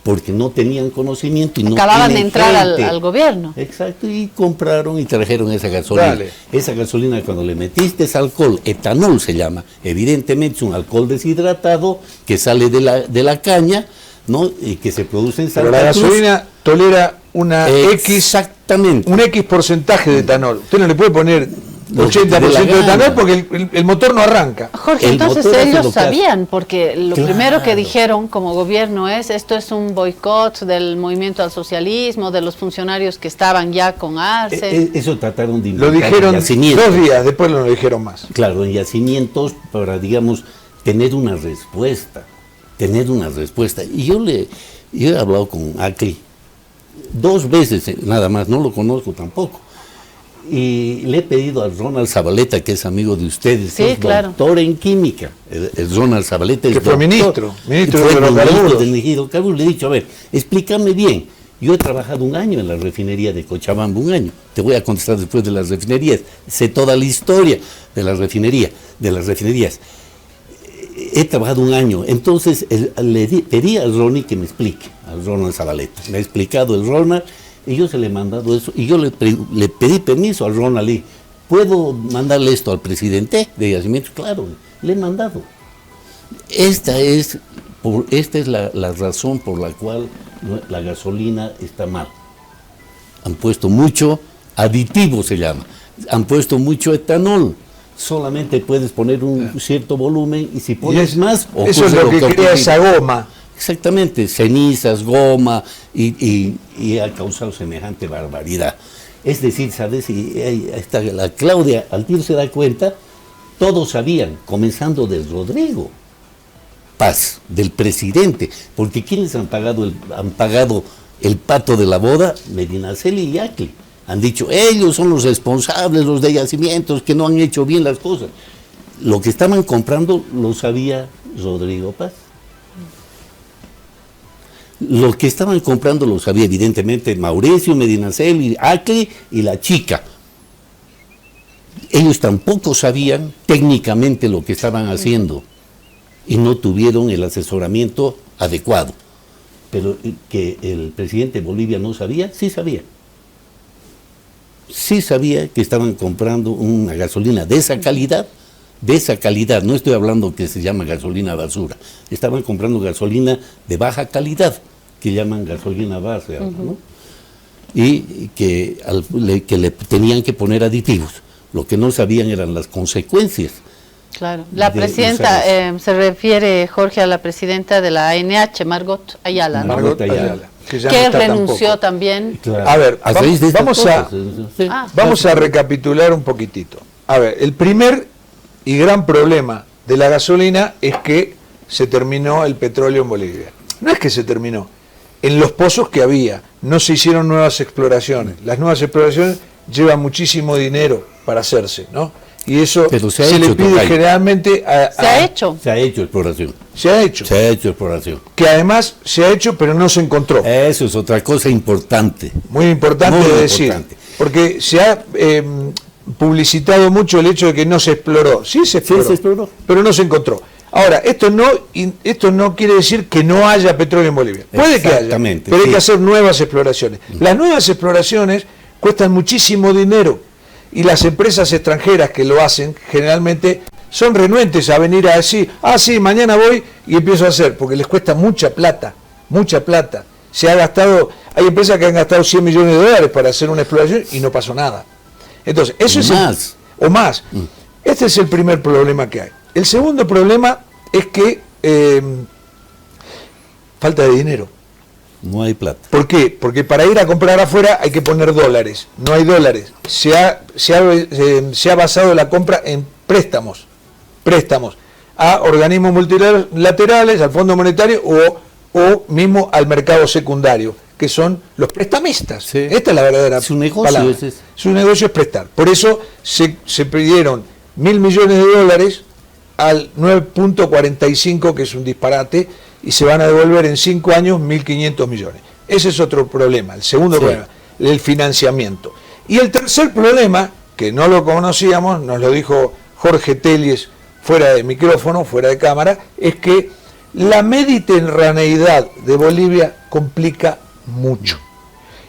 porque no tenían conocimiento y no acababan de tienen entrar gente. al gobierno. Exacto, y compraron y trajeron esa gasolina. Dale. Esa gasolina, cuando le metiste ese alcohol, etanol se llama, evidentemente es un alcohol deshidratado que sale de la caña, ¿no? Y que se produce en Pero Santa la Cruz. gasolina tolera una Exactamente. un X porcentaje de etanol. Usted no le puede poner Lo 80% de la de etanol gana. porque el motor no arranca. Jorge, El entonces motor hace ellos lo que hace. sabían, porque lo Claro. primero que dijeron como gobierno es, esto es un boicot del movimiento al socialismo, de los funcionarios que estaban ya con Arce. Eso trataron de Lo inventar en dijeron yacimientos. 2 días, después no lo dijeron más. Claro, en yacimientos para, digamos, tener una respuesta. Y yo he hablado con Acli 2 veces nada más, no lo conozco tampoco. Y le he pedido a Ronald Zabaleta, que es amigo de ustedes, Sí, que es claro. doctor en química. El Ronald Zabaleta es Que fue doctor. ministro de Fue hidrocarburos. ministro de hidrocarburos. Le he dicho, a ver, explícame bien. Yo he trabajado 1 año en la refinería de Cochabamba, 1 año. Te voy a contestar después de las refinerías. Sé toda la historia de las refinerías. He trabajado 1 año. Entonces pedí a Ronnie que me explique, al Ronald Zabaleta. Me ha explicado el Ronald y yo se le he mandado eso. Y yo le pedí permiso al Ronald. Y ¿puedo mandarle esto al presidente de Yacimientos? Claro, le he mandado. Esta es la razón por la cual la gasolina está mal. Han puesto mucho aditivo, se llama. Han puesto mucho etanol. Solamente puedes poner un cierto volumen y si pones más... Eso es lo que crea esa goma. Exactamente, cenizas, goma y ha causado semejante barbaridad. Es decir, ¿sabes? Y ahí está la Claudia, al tiro se da cuenta, todos sabían, comenzando del Rodrigo Paz, del presidente, porque ¿quiénes han pagado el pato de la boda? Medinaceli y Acli. Han dicho, ellos son los responsables, los de yacimientos, que no han hecho bien las cosas. Lo que estaban comprando lo sabía Rodrigo Paz. Lo que estaban comprando lo sabía evidentemente Mauricio, Medinaceli, Acli y la chica. Ellos tampoco sabían técnicamente lo que estaban haciendo y no tuvieron el asesoramiento adecuado. Pero que el presidente de Bolivia no sabía, sí sabía. Sí sabía que estaban comprando una gasolina de esa calidad, no estoy hablando que se llama gasolina basura, estaban comprando gasolina de baja calidad, que llaman gasolina base, ¿no? Y que le tenían que poner aditivos. Lo que no sabían eran las consecuencias. Claro. La de presidenta, usar se refiere, Jorge, a la presidenta de la ANH, Margot Ayala, ¿no? Margot Ayala. Ayala, que ya no que está renunció tampoco. también. Claro. A ver, raíz de estas vamos a- cosas, sí. Vamos a recapitular un poquitito. A ver, el primer y gran problema de la gasolina es que se terminó el petróleo en Bolivia. No es que se terminó. En los pozos que había, no se hicieron nuevas exploraciones. Las nuevas exploraciones llevan muchísimo dinero para hacerse, ¿no? Y eso Pero se ha le hecho, pide tocayo. generalmente Se ha hecho. Se ha hecho exploración. Se ha hecho. Se ha hecho exploración. Que además se ha hecho, pero no se encontró. Eso es otra cosa importante. Muy importante Muy de decir. importante. Porque se ha publicitado mucho el hecho de que no se exploró. Sí se exploró, se exploró. pero no se encontró. Ahora, esto no quiere decir que no haya petróleo en Bolivia. Puede que haya, Exactamente, pero hay sí. que hacer nuevas exploraciones. Las nuevas exploraciones cuestan muchísimo dinero y las empresas extranjeras que lo hacen generalmente son renuentes a venir a decir, sí, mañana voy y empiezo a hacer, porque les cuesta mucha plata, mucha plata. Se ha gastado, hay empresas que han gastado 100 millones de dólares para hacer una exploración y no pasó nada. Entonces, eso es Más. o más. Este es el primer problema que hay. El segundo problema es que falta de dinero. No hay plata. ¿Por qué? Porque para ir a comprar afuera hay que poner dólares. No hay dólares. Se ha basado la compra en préstamos a organismos multilaterales, al Fondo Monetario o mismo al mercado secundario, que son los prestamistas. Sí. Esta es la verdadera Su negocio palabra. es ese. Su negocio es prestar. Por eso se pidieron 1.000 millones de dólares al 9.45, que es un disparate, y se van a devolver en 5 años 1.500 millones. Ese es otro problema, el segundo Sí. problema, el financiamiento. Y el tercer problema que no lo conocíamos, nos lo dijo Jorge Telles fuera de micrófono, fuera de cámara, es que la mediterraneidad de Bolivia complica mucho.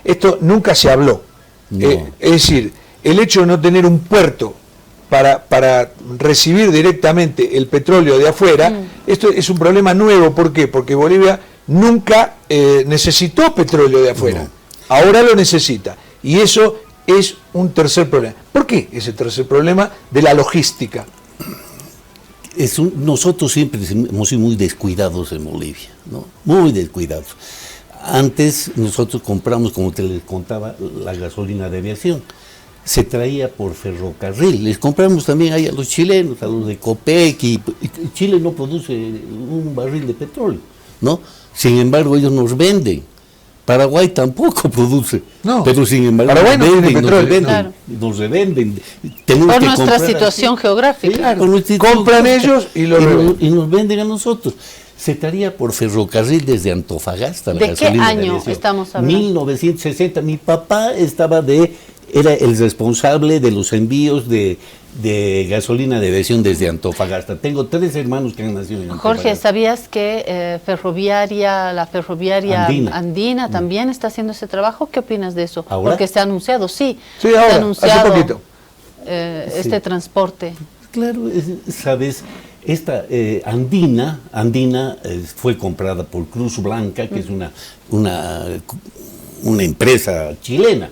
Esto nunca se habló. No. Es decir, el hecho de no tener un puerto para recibir directamente el petróleo de afuera, esto es un problema nuevo. ¿Por qué? Porque Bolivia nunca necesitó petróleo de afuera. No. Ahora lo necesita. Y eso es un tercer problema. ¿Por qué ese tercer problema? De la logística. Nosotros siempre hemos sido muy descuidados en Bolivia, ¿no? Muy descuidados. Antes nosotros compramos, como te les contaba, la gasolina de aviación. Se traía por ferrocarril. Les compramos también ahí a los chilenos, a los de Copec. Y Chile no produce un barril de petróleo, ¿no? Sin embargo, ellos nos venden. Paraguay tampoco produce, no, pero sin embargo Paraguay no tiene petróleo, claro. nos revenden. Tenemos Por que nuestra comprar situación así. geográfica. Sí, claro. por nuestra Compran situación. ellos y nos venden a nosotros. Se traía por ferrocarril desde Antofagasta. La ¿De qué gasolina año aviación. estamos hablando? 1960. Mi papá era el responsable de los envíos de gasolina de aviación desde Antofagasta. Tengo 3 hermanos que han nacido en Antofagasta. Jorge, ¿sabías que la ferroviaria andina también está haciendo ese trabajo? ¿Qué opinas de eso? ¿Ahora? Porque se ha anunciado, sí, Sí, se ahora, ha anunciado hace poquito. este transporte. Claro, sabes, esta Andina fue comprada por Cruz Blanca, que es una empresa chilena,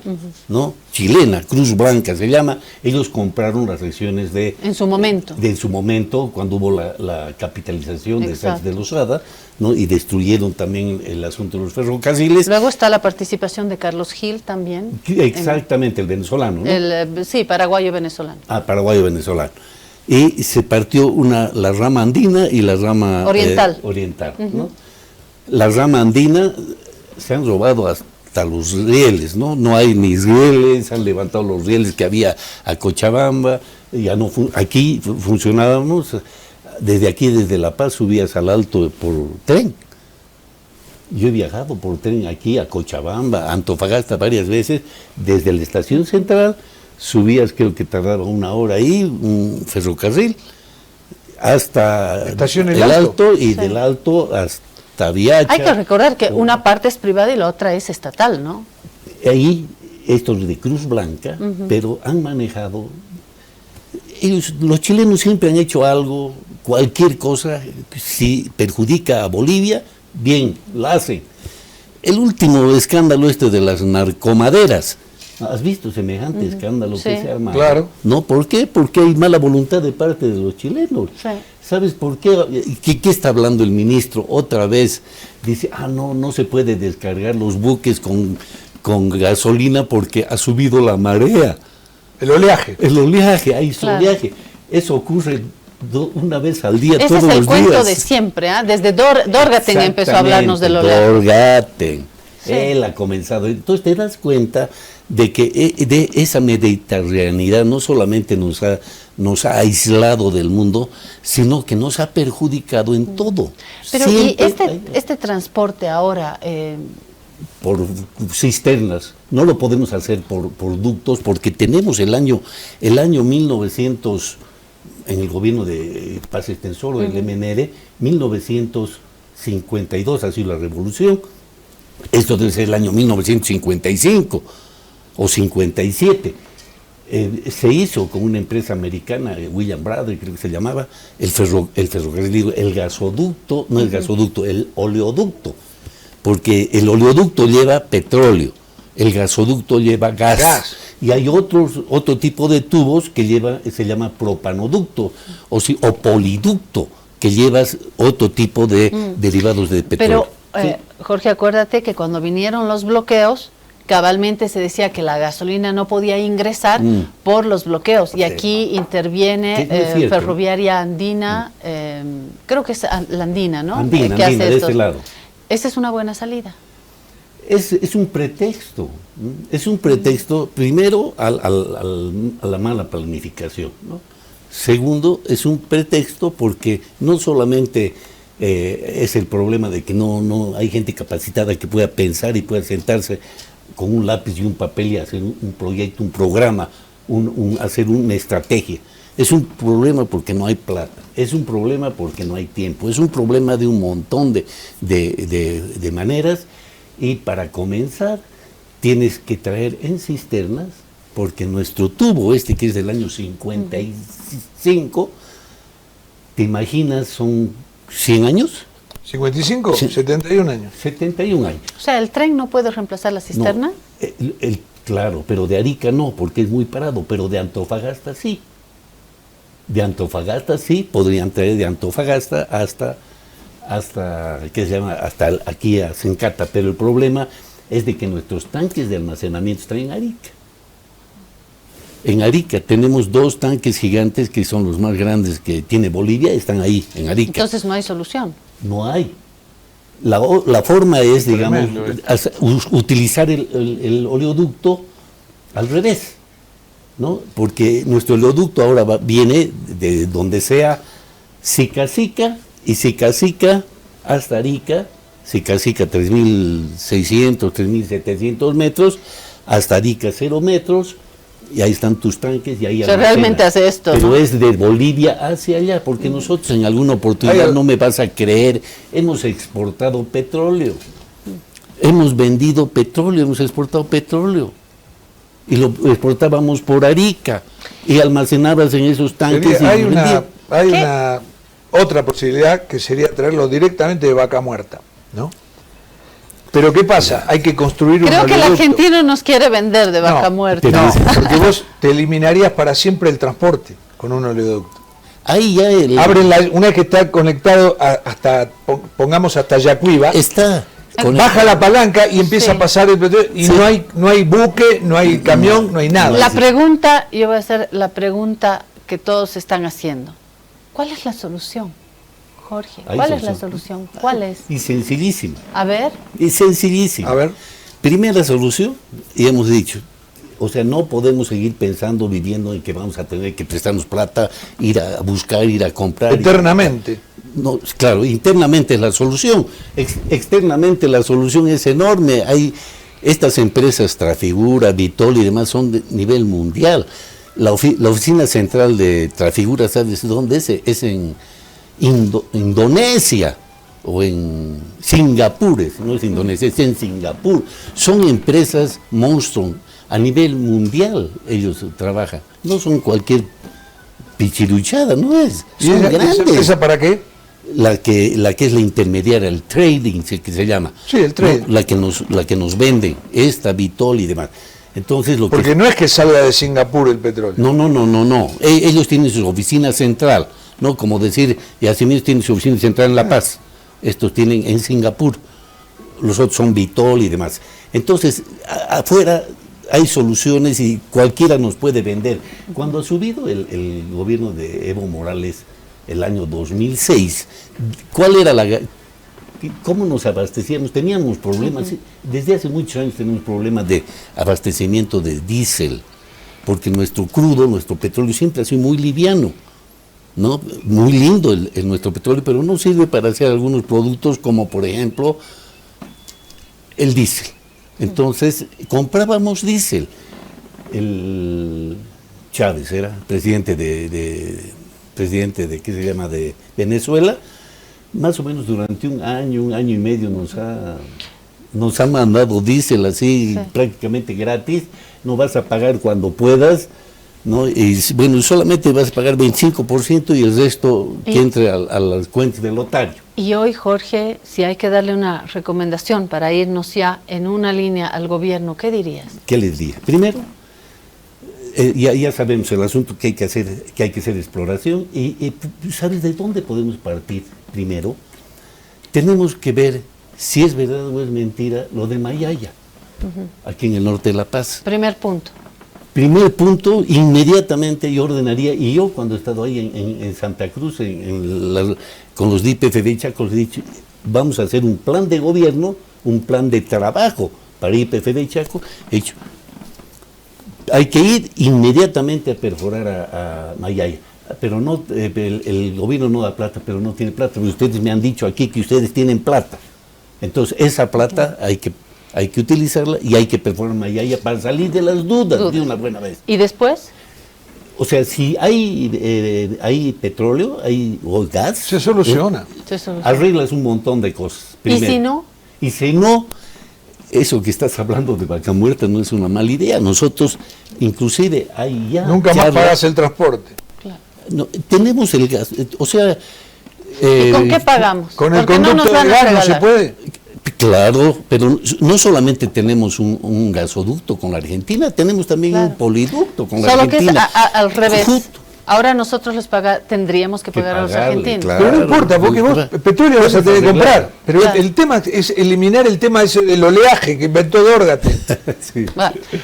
¿no? Chilena, Cruz Blanca se llama. Ellos compraron las acciones En su momento. en su momento, cuando hubo la capitalización de Exacto. Sáenz de Lozada, ¿no? Y destruyeron también el asunto de los ferrocarriles. Luego está la participación de Carlos Gil también. Exactamente, el venezolano, ¿no? Sí, paraguayo-venezolano. Paraguayo-venezolano. Y se partió la rama andina y la rama Oriental. ¿no? La rama andina se han robado hasta los rieles, ¿no? No hay ni rieles, han levantado los rieles que había a Cochabamba, ya no aquí funcionábamos, desde La Paz subías al Alto por tren. Yo he viajado por tren aquí a Cochabamba, a Antofagasta varias veces, desde la estación central, subías, creo que tardaba 1 hora ahí, un ferrocarril, hasta Estación el Alto y del Alto hasta Viacha. Hay que recordar que una parte es privada y la otra es estatal, ¿no? Ahí, estos de Cruz Blanca, pero han manejado, los chilenos siempre han hecho algo, cualquier cosa, si perjudica a Bolivia, bien, la hacen. El último escándalo de las narcomaderas, ¿has visto semejante escándalo que se arma? Claro. ¿No? ¿Por qué? Porque hay mala voluntad de parte de los chilenos. Sí. ¿Sabes por qué? ¿Qué está hablando el ministro? Otra vez dice, no se puede descargar los buques con gasolina porque ha subido la marea. El oleaje. El oleaje, hay Claro. oleaje. Eso ocurre una vez al día, Ese todos es el los cuento días. de siempre, ¿ah? Desde Dorgaten empezó a hablarnos del oleaje. Dorgaten. Sí. Él ha comenzado. Entonces te das cuenta de que de esa mediterraneidad no solamente nos ha aislado del mundo, sino que nos ha perjudicado en todo. Pero y Siempre este transporte ahora, por cisternas, no lo podemos hacer por ductos, porque tenemos el año 1900, en el gobierno de Paz Extensor, del MNR, 1952 ha sido la revolución. Esto debe ser el año 1955 o 57. Se hizo con una empresa americana, William Bradley, creo que se llamaba, el ferrocarril, digo, el gasoducto, no el gasoducto, el oleoducto, porque el oleoducto lleva petróleo, el gasoducto lleva gas. Y hay otro tipo de tubos que se llama propanoducto o poliducto, que llevas otro tipo de derivados de petróleo. pero Jorge, acuérdate que cuando vinieron los bloqueos, cabalmente se decía que la gasolina no podía ingresar por los bloqueos, y aquí interviene Ferroviaria Andina, creo que es la Andina, ¿no? Andina, hace de este lado. Esa es una buena salida. Es un pretexto, primero a la mala planificación, ¿no? Segundo, es un pretexto porque no solamente es el problema de que no hay gente capacitada que pueda pensar y pueda sentarse con un lápiz y un papel y hacer un proyecto, un programa hacer una estrategia. Es un problema porque no hay plata, es un problema porque no hay tiempo, es un problema de un montón de maneras, y para comenzar tienes que traer en cisternas, porque nuestro tubo que es del año 55, ¿te imaginas? Son 100 años. 55, sí. 71 años. 71 años. O sea, ¿el tren no puede reemplazar la cisterna? No, claro, pero de Arica no, porque es muy parado, pero de Antofagasta sí. De Antofagasta sí, podrían traer de Antofagasta hasta ¿qué se llama? Hasta aquí a Sencata, pero el problema es de que nuestros tanques de almacenamiento están en Arica. En Arica tenemos 2 tanques gigantes que son los más grandes que tiene Bolivia, están ahí, en Arica. Entonces no hay solución. No hay. La forma es, digamos, utilizar el oleoducto al revés, ¿no? Porque nuestro oleoducto ahora viene de donde sea Sica-Sica, y Sica-Sica hasta Arica, Sica-Sica 3.600, 3.700 metros, hasta Arica 0 metros, y ahí están tus tanques y ahí realmente hace esto, pero ¿no? es de Bolivia hacia allá, porque nosotros en alguna oportunidad, no me vas a creer, hemos exportado petróleo, hemos vendido petróleo, hemos exportado petróleo, y lo exportábamos por Arica, y almacenabas en esos tanques. Hay una otra posibilidad, que sería traerlo directamente de Vaca Muerta, ¿no? Pero ¿qué pasa? Hay que construir un oleoducto. Creo que el argentino nos quiere vender de Vaca Muerta. No, porque vos te eliminarías para siempre el transporte con un oleoducto. Ahí ya una vez que está conectado pongamos hasta Yacuiba, baja la palanca y empieza a pasar el petróleo, y no hay buque, no hay camión, no hay nada. La pregunta, yo voy a hacer la pregunta que todos están haciendo. ¿Cuál es la solución, Jorge? ¿Cuál es la solución? ¿Cuál es? Y sencillísima. A ver. Y sencillísima. A ver. Primera solución, y hemos dicho, o sea, no podemos seguir viviendo en que vamos a tener que prestarnos plata, ir a buscar, ir a comprar. Eternamente. No, claro, internamente es la solución. Externamente la solución es enorme. Hay estas empresas, Trafigura, Vitol y demás, son de nivel mundial. La oficina central de Trafigura, ¿sabes dónde es? Es en Indonesia o en Singapur, no es Indonesia, es en Singapur. Son empresas monstruo, a nivel mundial ellos trabajan. No son cualquier pichiruchada, no es. Son grandes. ¿Esa para qué? La que es la intermediaria, el trading que se llama. Sí, el trading. ¿No? La que nos vende, esta, Vitol y demás. Entonces, porque no es que salga de Singapur el petróleo. No. Ellos tienen su oficina central, ¿no? Como decir, y asimismo tienen su oficina central en La Paz. Estos tienen en Singapur. Los otros son Vitol y demás. Entonces, afuera hay soluciones y cualquiera nos puede vender. Cuando ha subido el gobierno de Evo Morales el año 2006, ¿cuál era cómo nos abastecíamos? Teníamos problemas, desde hace muchos años tenemos problemas de abastecimiento de diésel, porque nuestro crudo, nuestro petróleo siempre ha sido muy liviano, ¿no? Muy lindo nuestro petróleo, pero no sirve para hacer algunos productos como por ejemplo el diésel. Entonces comprábamos diésel. El Chávez era presidente de ¿qué se llama? De Venezuela. Más o menos durante un año y medio nos ha mandado diésel así prácticamente gratis. No vas a pagar cuando puedas, ¿no? Y bueno, solamente vas a pagar 25% y el resto que entre a las cuentas del lotario. Y hoy, Jorge, si hay que darle una recomendación para irnos ya en una línea al gobierno, ¿qué dirías? ¿Qué les diría? Primero, ya sabemos el asunto que hay que hacer exploración y ¿sabes de dónde podemos partir? Primero, tenemos que ver si es verdad o es mentira lo de Mayaya, aquí en el norte de La Paz. Primer punto. Primer punto, inmediatamente yo ordenaría, y yo cuando he estado ahí en Santa Cruz, con los de IPFB Chaco, les he dicho, vamos a hacer un plan de gobierno, un plan de trabajo para IPFB Chaco, hecho. Hay que ir inmediatamente a perforar a Mayaya, pero no, el gobierno no da plata, pero no tiene plata, pero ustedes me han dicho aquí que ustedes tienen plata. Entonces esa plata hay que utilizarla y hay que perforar Mayaya para salir de las dudas de una buena vez. ¿Y después? O sea, si hay petróleo, o gas, Se soluciona. arreglas un montón de cosas. ¿Y si no? Y si no, eso que estás hablando de Vaca Muerta no es una mala idea. Nosotros, inclusive, hay ya... Nunca más pagas el transporte. No, tenemos el gas, o sea... ¿Y con qué pagamos? Con el Porque conducto de gas no se puede. Claro, pero no solamente tenemos un gasoducto con la Argentina, tenemos también un poliducto con la Argentina. Solo que es al revés. Justo. Ahora nosotros tendríamos que pagar a los argentinos. claro. Pero no importa, porque vos petróleo vas a tener que comprar. Pero el tema es eliminar el tema ese del oleaje que inventó Dórgate. Sí.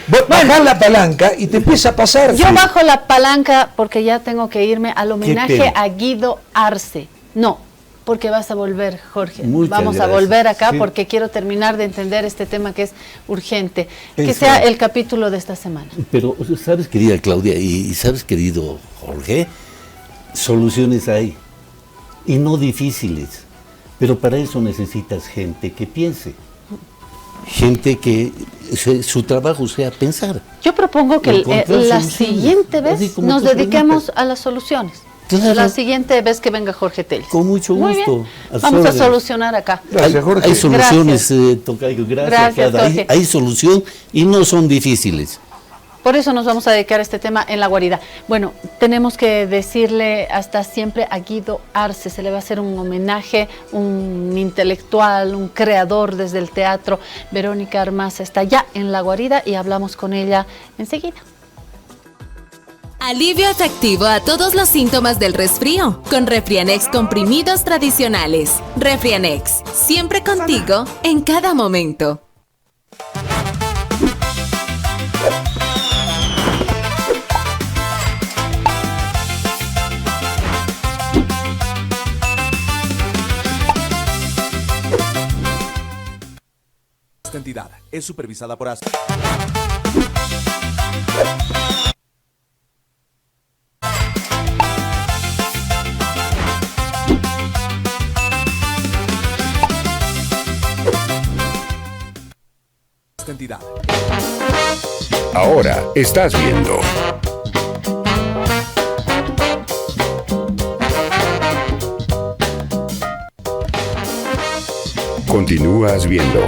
Vos bajás la palanca y te empieza a pasar. Yo bajo la palanca porque ya tengo que irme al homenaje tema? a Guido Arce. No, porque vas a volver, Jorge. Muchas Vamos a gracias. volver acá Sí. porque quiero terminar de entender este tema que es urgente. Que Eso. sea el capítulo de esta semana. Pero, sabes, querida Claudia, y sabes, querido Jorge, soluciones hay, y no difíciles, pero para eso necesitas gente que piense, gente que su trabajo sea pensar. Yo propongo que Encontrar la soluciones, siguiente así vez como nos tú dediquemos preguntas. a las soluciones. Claro. La siguiente vez que venga Jorge Telles. Con mucho Muy gusto. bien. A Vamos a órdenes. solucionar acá. Gracias, Jorge. Hay soluciones, Tocayo, Gracias, Jorge. hay solución y no son difíciles. Por eso nos vamos a dedicar a este tema en La Guarida. Bueno, tenemos que decirle hasta siempre a Guido Arce. Se le va a hacer un homenaje, un intelectual, un creador desde el teatro. Verónica Armaza está ya en La Guarida y hablamos con ella enseguida. Alivio efectivo a todos los síntomas del resfrío con Refrianex comprimidos tradicionales. Refrianex, siempre contigo en cada momento. Esta entidad es supervisada por ASA. Esta entidad. Ahora estás viendo Continúas viendo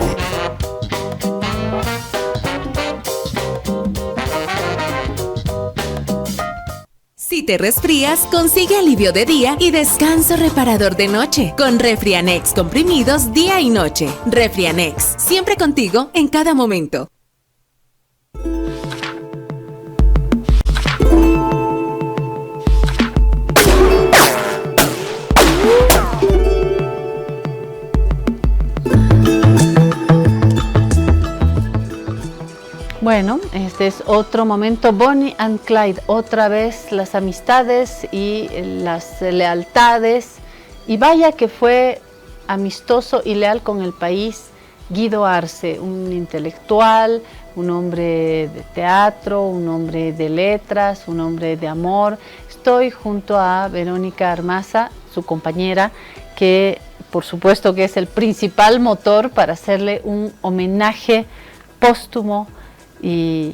Si te resfrías, consigue alivio de día y descanso reparador de noche con Refrianex comprimidos día y noche. Refrianex, siempre contigo en cada momento. Bueno, este es otro momento, Bonnie and Clyde, otra vez las amistades y las lealtades, y vaya que fue amistoso y leal con el país Guido Arce, un intelectual, un hombre de teatro, un hombre de letras, un hombre de amor. Estoy junto a Verónica Armaza, su compañera, que por supuesto que es el principal motor para hacerle un homenaje póstumo y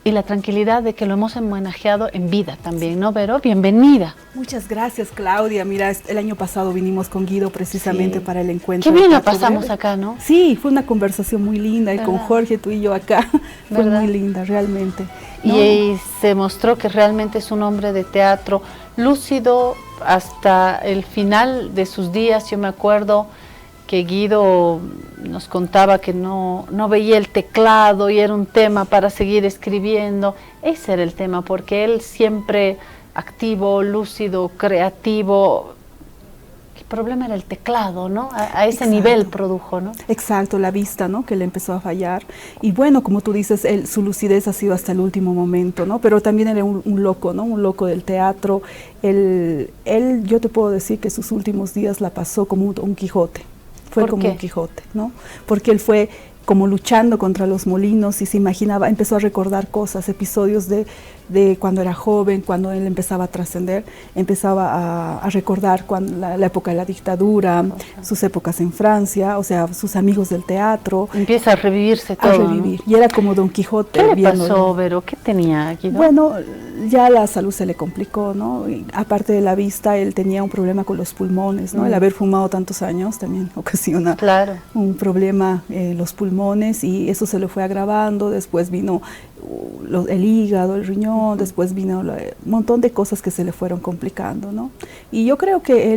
la tranquilidad de que lo hemos homenajeado en vida también, ¿no, Vero? Bienvenida. Muchas gracias, Claudia. Mira, el año pasado vinimos con Guido precisamente para el encuentro. Qué bien la Teatro pasamos Breve. acá, ¿no? Sí, fue una conversación muy linda y con ¿Verdad? Jorge, tú y yo acá. Fue ¿Verdad? muy linda, realmente. Y se mostró que realmente es un hombre de teatro lúcido hasta el final de sus días. Yo me acuerdo que Guido nos contaba que no veía el teclado y era un tema para seguir escribiendo. Ese era el tema, porque él siempre activo, lúcido, creativo. El problema era el teclado, ¿no? A ese Exacto. nivel produjo, ¿no? Exacto, la vista, ¿no? Que le empezó a fallar. Y bueno, como tú dices, su lucidez ha sido hasta el último momento, ¿no? Pero también era un loco, ¿no? Un loco del teatro. Él, yo te puedo decir que sus últimos días la pasó como un Quijote. Fue ¿Por como qué? un Quijote, ¿no? Porque él fue como luchando contra los molinos y se imaginaba, empezó a recordar cosas, episodios de cuando era joven, cuando él empezaba a trascender, empezaba a recordar la época de la dictadura, sus épocas en Francia, o sea, sus amigos del teatro. Empieza a revivirse todo. A revivir, ¿no? Y era como Don Quijote. ¿Qué le pasó, Vero? ¿Qué tenía, Guido? Bueno, ya la salud se le complicó, ¿no? Y aparte de la vista, él tenía un problema con los pulmones, ¿no? El haber fumado tantos años también ocasiona un problema los pulmones, y eso se lo fue agravando. Después vino el hígado, el riñón, después vino un montón de cosas que se le fueron complicando, ¿no? Y yo creo que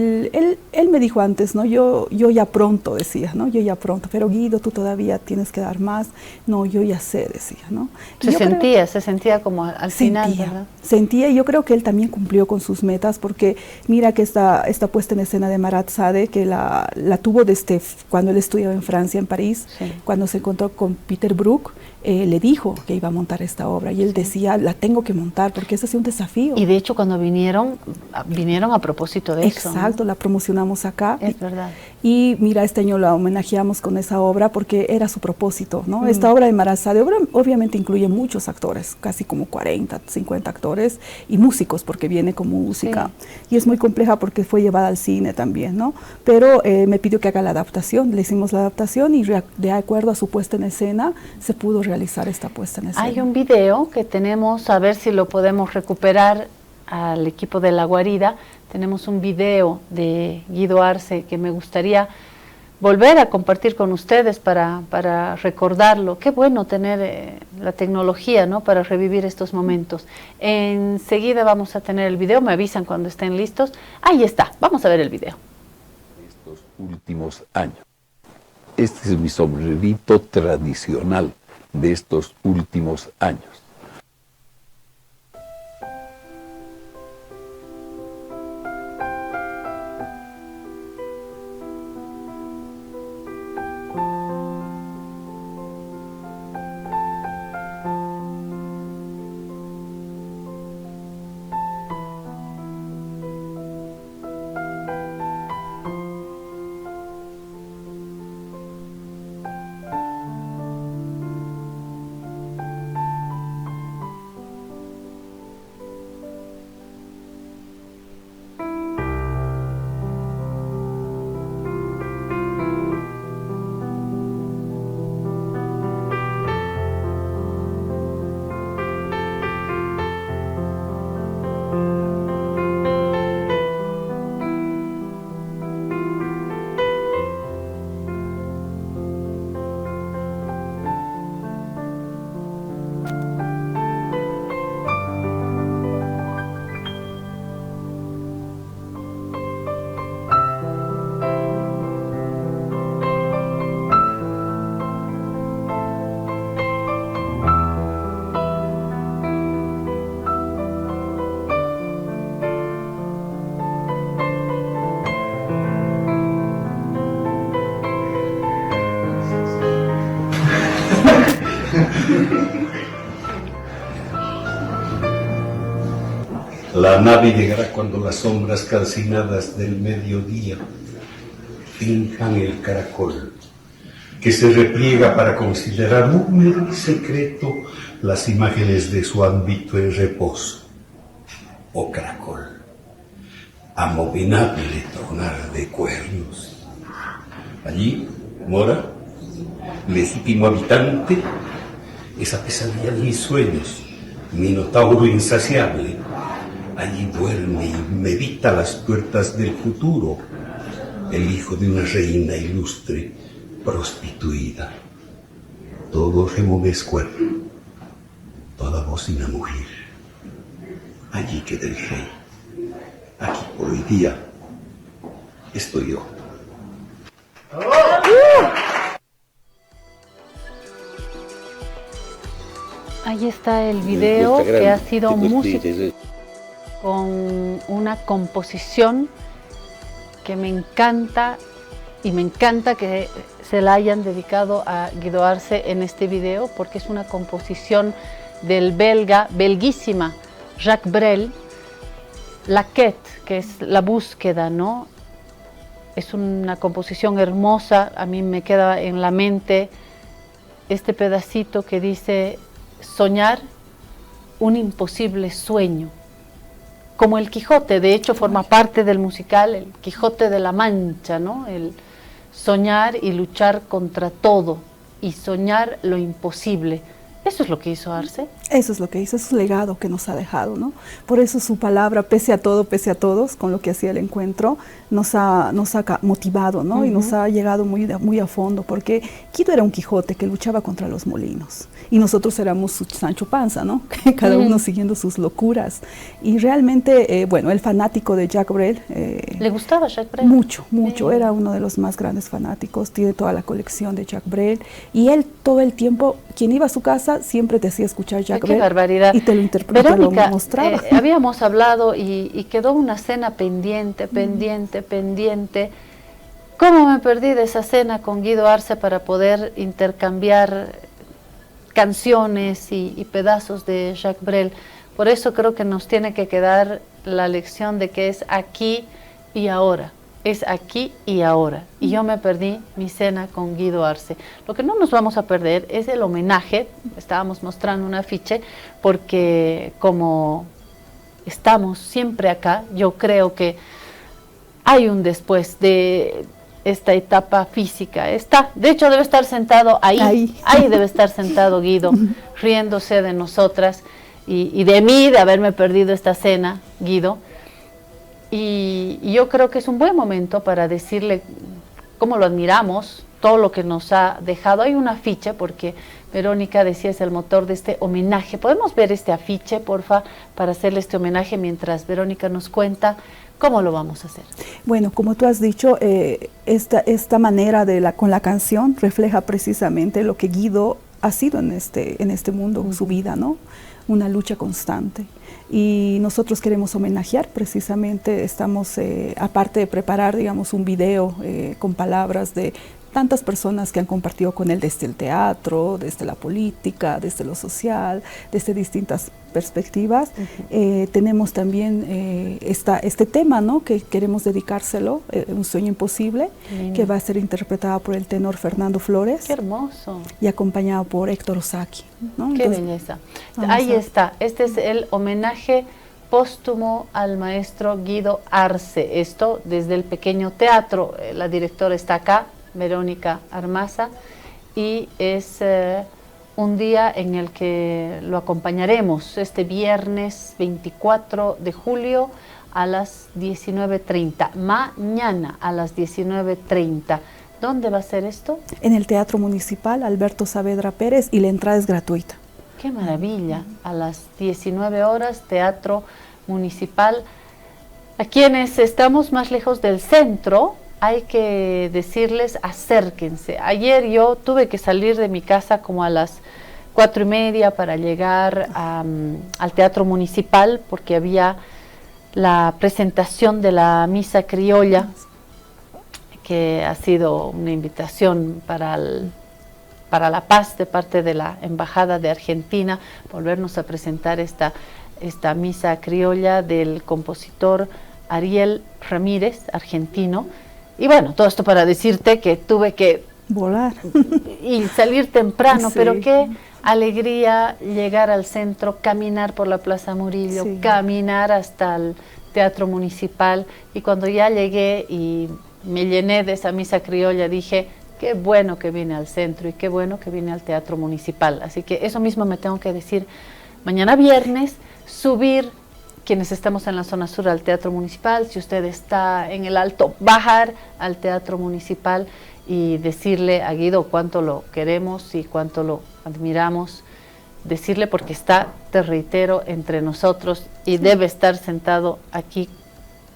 él me dijo antes, ¿no? Yo ya pronto, decía, ¿no? Yo ya pronto, pero Guido, tú todavía tienes que dar más. No, yo ya sé, decía, ¿no? Se sentía como al final, ¿verdad? Sentía, y yo creo que él también cumplió con sus metas, porque mira que esta puesta en escena de Marat Sade, que la tuvo desde cuando él estudiaba en Francia, en París, cuando se encontró con Peter Brook, le dijo que iba a montar esta obra, y él decía, la tengo que montar, porque ese ha sido un desafío. Y de hecho cuando vinieron a propósito de eso. Exacto, ¿no? La promocionamos acá. Es verdad. Y mira, este año la homenajeamos con esa obra porque era su propósito, ¿no? Esta obra de Marat Sade obviamente incluye muchos actores, casi como 40, 50 actores, y músicos, porque viene con música. Y es muy compleja porque fue llevada al cine también, ¿no? Pero me pidió que haga la adaptación, le hicimos la adaptación, y de acuerdo a su puesta en escena, se pudo realizar esta puesta en escena. Hay un video que tenemos, a ver si lo podemos recuperar al equipo de La Guarida. Tenemos un video de Guido Arce que me gustaría volver a compartir con ustedes para recordarlo. Qué bueno tener la tecnología, ¿no?, para revivir estos momentos. Enseguida vamos a tener el video, me avisan cuando estén listos. Ahí está, vamos a ver el video. Estos últimos años. Este es mi sombrerito tradicional de estos últimos años. La nave llegará cuando las sombras calcinadas del mediodía finjan el caracol, que se repliega para considerar húmedo y secreto las imágenes de su ámbito en reposo. Oh caracol, abominable tronar de cuernos. Allí mora, legítimo habitante, esa pesadilla de mis sueños, minotauro insaciable. Allí duerme y medita las puertas del futuro, el hijo de una reina ilustre, prostituida. Todo remomesco, toda bocina mujer. Allí queda el rey. Aquí por hoy día estoy yo. Ahí está el video que ha sido música con una composición que me encanta, y me encanta que se la hayan dedicado a Guido Arce en este video, porque es una composición del belguísima Jacques Brel, La Quête, que es la búsqueda, ¿no? Es una composición hermosa, a mí me queda en la mente este pedacito que dice soñar un imposible sueño, como el Quijote, de hecho forma parte del musical El Quijote de la Mancha, ¿no? El soñar y luchar contra todo y soñar lo imposible. Eso es lo que hizo Arce. Eso es lo que hizo, es su legado que nos ha dejado, ¿no? Por eso su palabra, pese a todo, pese a todos, con lo que hacía el encuentro, nos ha motivado, ¿no? Y nos ha llegado muy a fondo, porque Guido era un Quijote que luchaba contra los molinos, y nosotros éramos su Sancho Panza, ¿no? Cada uno siguiendo sus locuras. Y realmente, bueno, el fanático de Jacques Brel... ¿Le gustaba Jacques Brel? Mucho, era uno de los más grandes fanáticos, tiene toda la colección de Jacques Brel, y él todo el tiempo, quien iba a su casa, siempre te hacía escuchar Jacques Brel. ¡Qué barbaridad! Y te lo interpretaba, Verónica, lo mostraba. Habíamos hablado y quedó una cena pendiente. ¿Cómo me perdí de esa cena con Guido Arce para poder intercambiar canciones y pedazos de Jacques Brel? Por eso creo que nos tiene que quedar la lección de que es aquí y ahora. Es aquí y ahora. Y yo me perdí mi cena con Guido Arce. Lo que no nos vamos a perder es el homenaje. Estábamos mostrando un afiche porque como estamos siempre acá, yo creo que hay un después de esta etapa física. De hecho debe estar sentado ahí debe estar sentado Guido, riéndose de nosotras y de mí, de haberme perdido esta cena, Guido. Y yo creo que es un buen momento para decirle cómo lo admiramos, todo lo que nos ha dejado. Hay un afiche, porque Verónica decía es el motor de este homenaje. ¿Podemos ver este afiche, porfa, para hacerle este homenaje mientras Verónica nos cuenta cómo lo vamos a hacer? Bueno, como tú has dicho, esta manera con la canción refleja precisamente lo que Guido ha sido en este mundo, su vida, ¿no? Una lucha constante. Y nosotros queremos homenajear, precisamente estamos, aparte de preparar, digamos, un video con palabras de tantas personas que han compartido con él desde el teatro, desde la política, desde lo social, desde distintas perspectivas. Tenemos también este tema, ¿no?, que queremos dedicárselo, Un sueño imposible, que va a ser interpretada por el tenor Fernando Flores. ¡Qué hermoso! Y acompañado por Héctor Osaki, ¿no? ¡Qué belleza! Ahí está, este es el homenaje póstumo al maestro Guido Arce. Esto desde el pequeño teatro. La directora está acá, Verónica Armaza, y es un día en el que lo acompañaremos este viernes 24 de julio a las 19:30, mañana a las 19:30. ¿Dónde va a ser esto? En el Teatro Municipal Alberto Saavedra Pérez, y la entrada es gratuita. ¡Qué maravilla! A las 19 horas, Teatro Municipal. A quienes estamos más lejos del centro, hay que decirles acérquense. Ayer yo tuve que salir de mi casa como a las 4:30 para llegar al Teatro Municipal, porque había la presentación de la Misa Criolla, que ha sido una invitación para la paz de parte de la Embajada de Argentina, volvernos a presentar esta Misa Criolla del compositor Ariel Ramírez, argentino. Y bueno, todo esto para decirte que tuve que volar y salir temprano, pero qué alegría llegar al centro, caminar por la Plaza Murillo, caminar hasta el Teatro Municipal, y cuando ya llegué y me llené de esa Misa Criolla, dije, qué bueno que vine al centro y qué bueno que vine al Teatro Municipal. Así que eso mismo me tengo que decir mañana viernes, subir, quienes estamos en la zona sur, al Teatro Municipal. Si usted está en el Alto, bajar al Teatro Municipal y decirle a Guido cuánto lo queremos y cuánto lo admiramos. Decirle, porque está, te reitero, entre nosotros, y debe estar sentado aquí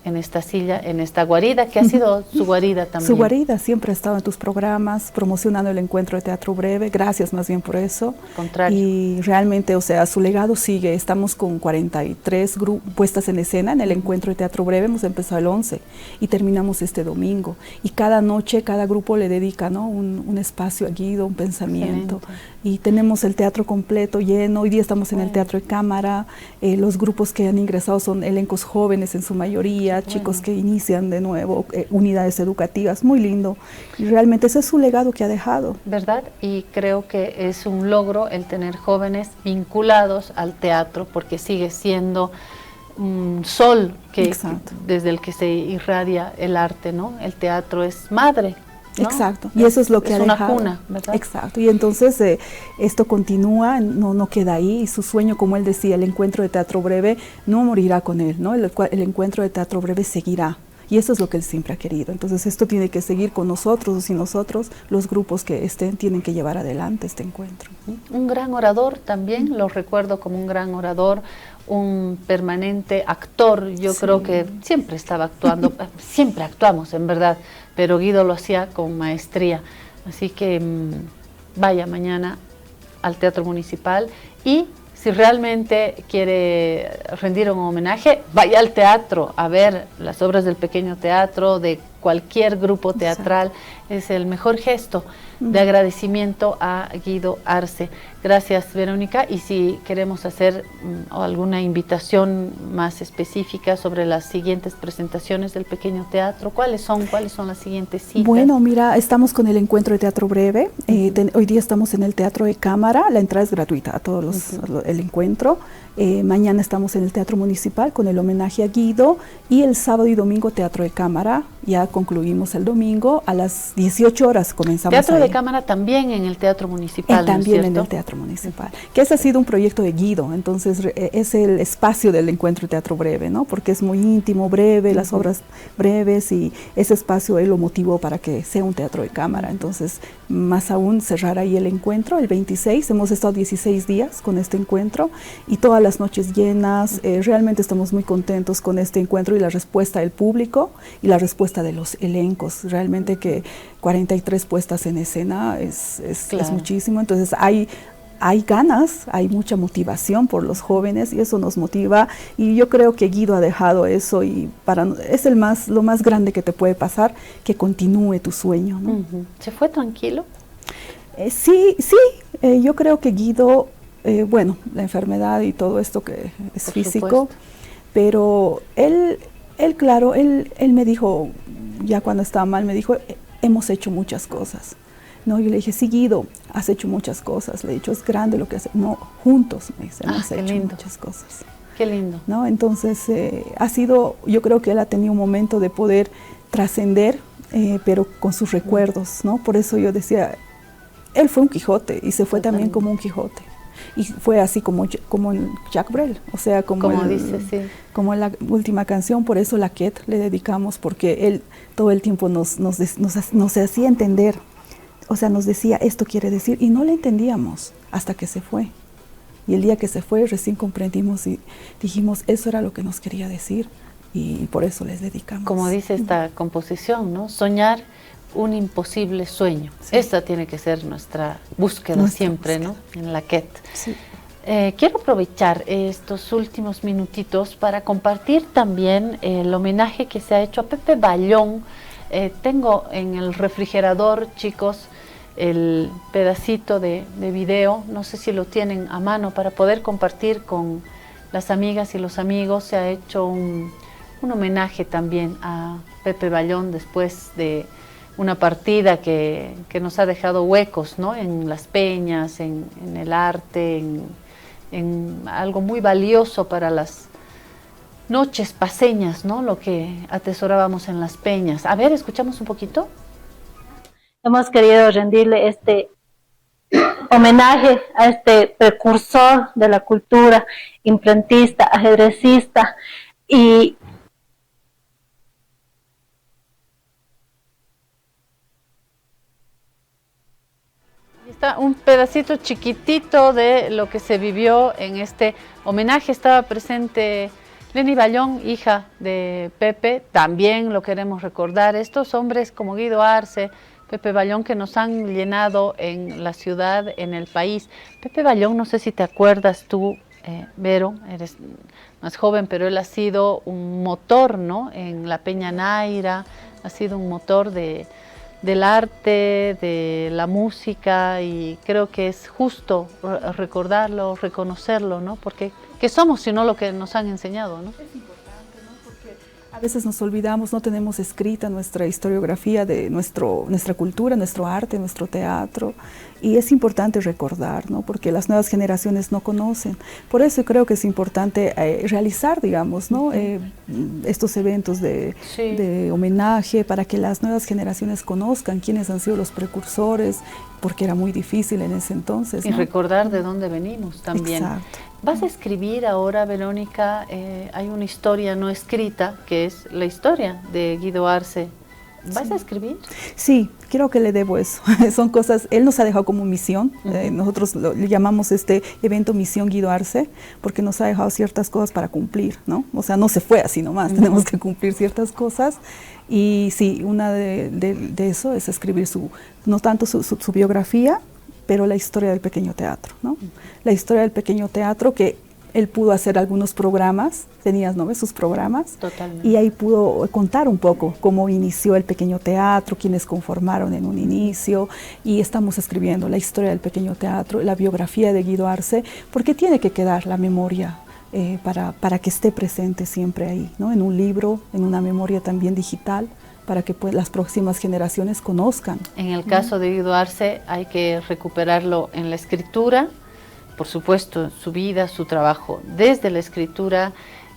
en esta silla, en esta guarida, que ha sido su guarida también. Su guarida siempre ha estado en tus programas, promocionando el encuentro de teatro breve. Gracias más bien por eso. Al contrario. Y realmente, o sea, su legado sigue. Estamos con 43 puestas en escena en el encuentro de teatro breve. Hemos empezado el 11 y terminamos este domingo. Y cada noche, cada grupo le dedica, ¿no?, un espacio a Guido, un pensamiento. Excelente. Y tenemos el teatro completo, lleno. Hoy día estamos en el Teatro de Cámara. Los grupos que han ingresado son elencos jóvenes en su mayoría. todavía chicos que inician de nuevo unidades educativas, muy lindo. Y realmente ese es su legado que ha dejado. ¿Verdad? Y creo que es un logro el tener jóvenes vinculados al teatro, porque sigue siendo un sol que desde el que se irradia el arte, ¿no? El teatro es madre, ¿no? Exacto, y eso es lo que ha dejado. Es una cuna, ¿verdad? Exacto, y entonces esto continúa, no queda ahí, y su sueño, como él decía, el encuentro de teatro breve no morirá con él, ¿no? El encuentro de teatro breve seguirá, y eso es lo que él siempre ha querido. Entonces esto tiene que seguir con nosotros y nosotros, los grupos que estén, tienen que llevar adelante este encuentro. Un gran orador también, lo recuerdo como un gran orador, un permanente actor. Yo creo que siempre estaba actuando, siempre actuamos en verdad, pero Guido lo hacía con maestría. Así que vaya mañana al Teatro Municipal, y si realmente quiere rendir un homenaje, vaya al teatro a ver las obras del pequeño teatro, de cualquier grupo teatral. Es el mejor gesto de agradecimiento a Guido Arce. Gracias, Verónica, y si queremos hacer alguna invitación más específica sobre las siguientes presentaciones del pequeño teatro, ¿cuáles son las siguientes citas? Bueno, mira, estamos con el encuentro de teatro breve. Hoy día estamos en el Teatro de Cámara, la entrada es gratuita a todos el encuentro. Mañana estamos en el Teatro Municipal con el homenaje a Guido, y el sábado y domingo Teatro de Cámara. Ya concluimos el domingo a las 18 horas comenzamos. Teatro de Cámara también en el Teatro Municipal, también en el Teatro Municipal, que ese ha sido un proyecto de Guido, entonces es el espacio del encuentro de teatro breve, ¿no? Porque es muy íntimo, breve, las obras breves, y ese espacio él lo motivó para que sea un teatro de cámara. Entonces, más aún, cerrar ahí el encuentro el 26, hemos estado 16 días con este encuentro y todas las noches llenas. Realmente estamos muy contentos con este encuentro y la respuesta del público y la respuesta de los elencos. Realmente que 43 puestas en escena es muchísimo. Entonces hay ganas, hay mucha motivación por los jóvenes, y eso nos motiva, y yo creo que Guido ha dejado eso, y es lo más grande que te puede pasar, que continúe tu sueño, ¿no? ¿Se fue tranquilo? Sí, yo creo que Guido, bueno, la enfermedad y todo esto que es por físico, supuesto. Pero él me dijo, ya cuando estaba mal, me dijo, hemos hecho muchas cosas. No, yo le dije, sí, Guido, has hecho muchas cosas. Le he dicho, es grande lo que hace. No, juntos, me dice, hemos hecho muchas cosas. Qué lindo. ¿No? Entonces, yo creo que él ha tenido un momento de poder trascender, pero con sus recuerdos, ¿no? Por eso yo decía, él fue un Quijote, y se fue también como un Quijote. Y fue así como en Jacques Brel, o sea, como en la última canción. Por eso la Quête le dedicamos, porque él todo el tiempo nos hacía entender. O sea, nos decía, esto quiere decir, y no le entendíamos hasta que se fue. Y el día que se fue, recién comprendimos y dijimos, eso era lo que nos quería decir, y por eso les dedicamos. Como dice esta composición, ¿no? Soñar un imposible sueño. Sí. Esta tiene que ser nuestra búsqueda siempre, ¿no? En la Quête. Sí. Quiero aprovechar estos últimos minutitos para compartir también el homenaje que se ha hecho a Pepe Ballón. Tengo en el refrigerador, chicos, el pedacito de video, no sé si lo tienen a mano para poder compartir con las amigas y los amigos. Se ha hecho un homenaje también a Pepe Ballón después de una partida que nos ha dejado huecos, ¿no? En las peñas, en el arte, en algo muy valioso para las noches paseñas, ¿no? Lo que atesorábamos en las peñas. A ver, escuchamos un poquito. Hemos querido rendirle este homenaje a este precursor de la cultura, imprentista, ajedrecista, y está un pedacito chiquitito de lo que se vivió en este homenaje. Estaba presente Leni Ballón, hija de Pepe, también lo queremos recordar. Estos hombres como Guido Arce, Pepe Ballón, que nos han llenado en la ciudad, en el país. Pepe Ballón, no sé si te acuerdas tú, Vero, eres más joven, pero él ha sido un motor, ¿no? En la Peña Naira, ha sido un motor del arte, de la música, y creo que es justo recordarlo, reconocerlo, ¿no? Porque ¿qué somos sino lo que nos han enseñado, ¿no? Es importante, ¿no? Porque A veces nos olvidamos, no tenemos escrita nuestra historiografía de nuestra cultura, nuestro arte, nuestro teatro, y es importante recordar, ¿no? Porque las nuevas generaciones no conocen. Por eso creo que es importante realizar, digamos, ¿no? Estos eventos de homenaje para que las nuevas generaciones conozcan quiénes han sido los precursores, porque era muy difícil en ese entonces, ¿no? Y recordar de dónde venimos también. Exacto. Vas a escribir ahora, Verónica, hay una historia no escrita, que es la historia de Guido Arce. ¿Vas a escribir? Sí, creo que le debo eso. Son cosas, él nos ha dejado como misión. Nosotros le llamamos este evento Misión Guido Arce, porque nos ha dejado ciertas cosas para cumplir, ¿no? O sea, no se fue así nomás, tenemos que cumplir ciertas cosas. Y sí, una de eso es escribir no tanto su biografía, pero la historia del pequeño teatro, ¿no? La historia del pequeño teatro, que él pudo hacer algunos programas, tenías, ¿no ves? Sus programas. Totalmente. Y ahí pudo contar un poco cómo inició el pequeño teatro, quienes conformaron en un inicio, y estamos escribiendo la historia del pequeño teatro, la biografía de Guido Arce, porque tiene que quedar la memoria para que esté presente siempre ahí, ¿no? En un libro, en una memoria también digital, para que pues, las próximas generaciones conozcan. En el caso de Guido Arce hay que recuperarlo en la escritura, por supuesto, su vida, su trabajo, desde la escritura,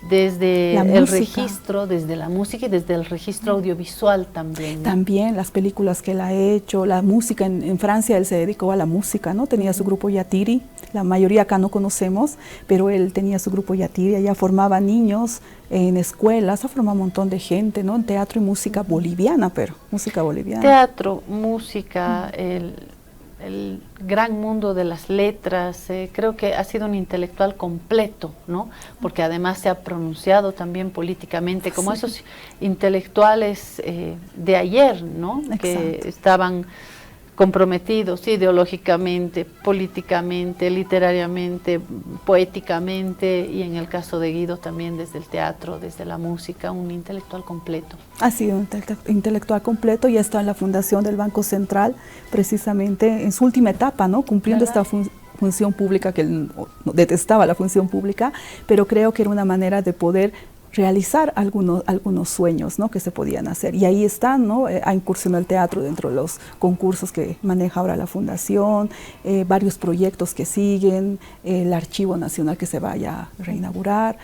desde el registro, desde la música y desde el registro audiovisual también, ¿no? También las películas que él ha hecho, la música, en Francia él se dedicó a la música, ¿no? Tenía su grupo Yatiri, la mayoría acá no conocemos, pero él tenía su grupo Yatiri, allá formaba niños en escuelas, ha formado un montón de gente, ¿no? En teatro y música boliviana, pero música boliviana. Teatro, música, el gran mundo de las letras, creo que ha sido un intelectual completo, ¿no? Porque además se ha pronunciado también políticamente, como esos intelectuales de ayer, ¿no? Exacto. Que estaban comprometidos ideológicamente, políticamente, literariamente, poéticamente, y en el caso de Guido también desde el teatro, desde la música, un intelectual completo. Ha sido un intelectual completo y ha estado en la fundación del Banco Central, precisamente en su última etapa, ¿no? Cumpliendo esta función pública, que él detestaba la función pública, pero creo que era una manera de poder realizar algunos sueños, ¿no? Que se podían hacer. Y ahí están, ¿no? Ha incursionado el teatro dentro de los concursos que maneja ahora la Fundación, varios proyectos que siguen, el Archivo Nacional que se vaya a reinaugurar,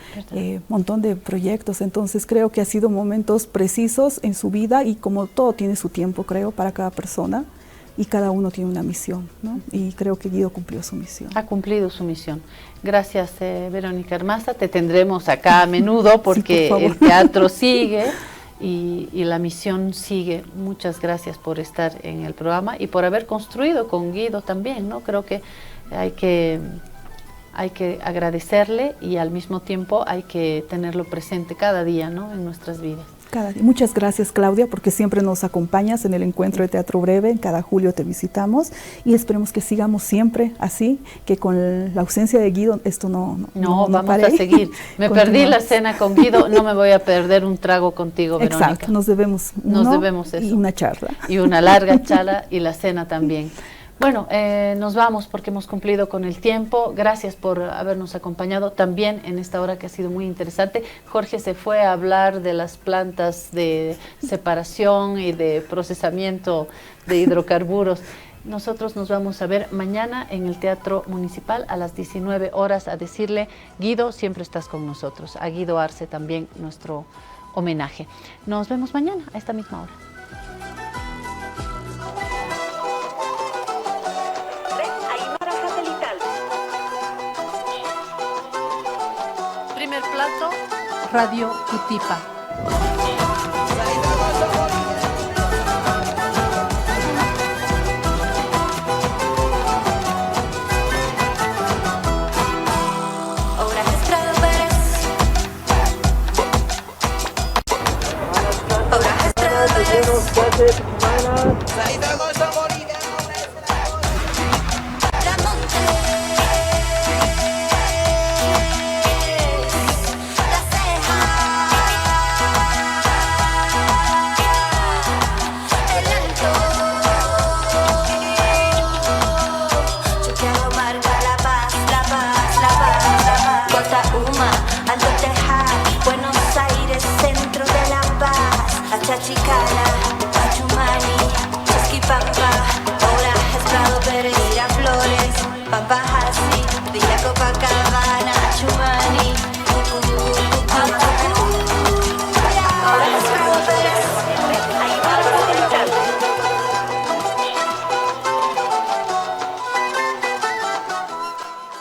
montón de proyectos. Entonces creo que ha sido momentos precisos en su vida, y como todo tiene su tiempo, creo, para cada persona, y cada uno tiene una misión, ¿no? Y creo que Guido cumplió su misión. Ha cumplido su misión. Gracias, Verónica Hermaza. Te tendremos acá a menudo porque sí, el teatro sigue y la misión sigue. Muchas gracias por estar en el programa y por haber construido con Guido también, ¿no? Creo que hay que agradecerle, y al mismo tiempo hay que tenerlo presente cada día, ¿no? En nuestras vidas. Muchas gracias, Claudia, porque siempre nos acompañas en el encuentro de Teatro Breve. Cada julio te visitamos y esperemos que sigamos siempre así, que con la ausencia de Guido esto no vamos pare. A seguir. Me perdí la cena con Guido, no me voy a perder un trago contigo, Verónica. Exacto, nos debemos eso. Y una charla. Y una larga charla, y la cena también. Bueno, nos vamos porque hemos cumplido con el tiempo. Gracias por habernos acompañado también en esta hora que ha sido muy interesante. Jorge se fue a hablar de las plantas de separación y de procesamiento de hidrocarburos. Nosotros nos vamos a ver mañana en el Teatro Municipal a las 19 horas a decirle: Guido, siempre estás con nosotros. A Guido Arce también nuestro homenaje. Nos vemos mañana a esta misma hora. Primer plato, Radio Cutipa. Buenos Aires, centro de Chicana.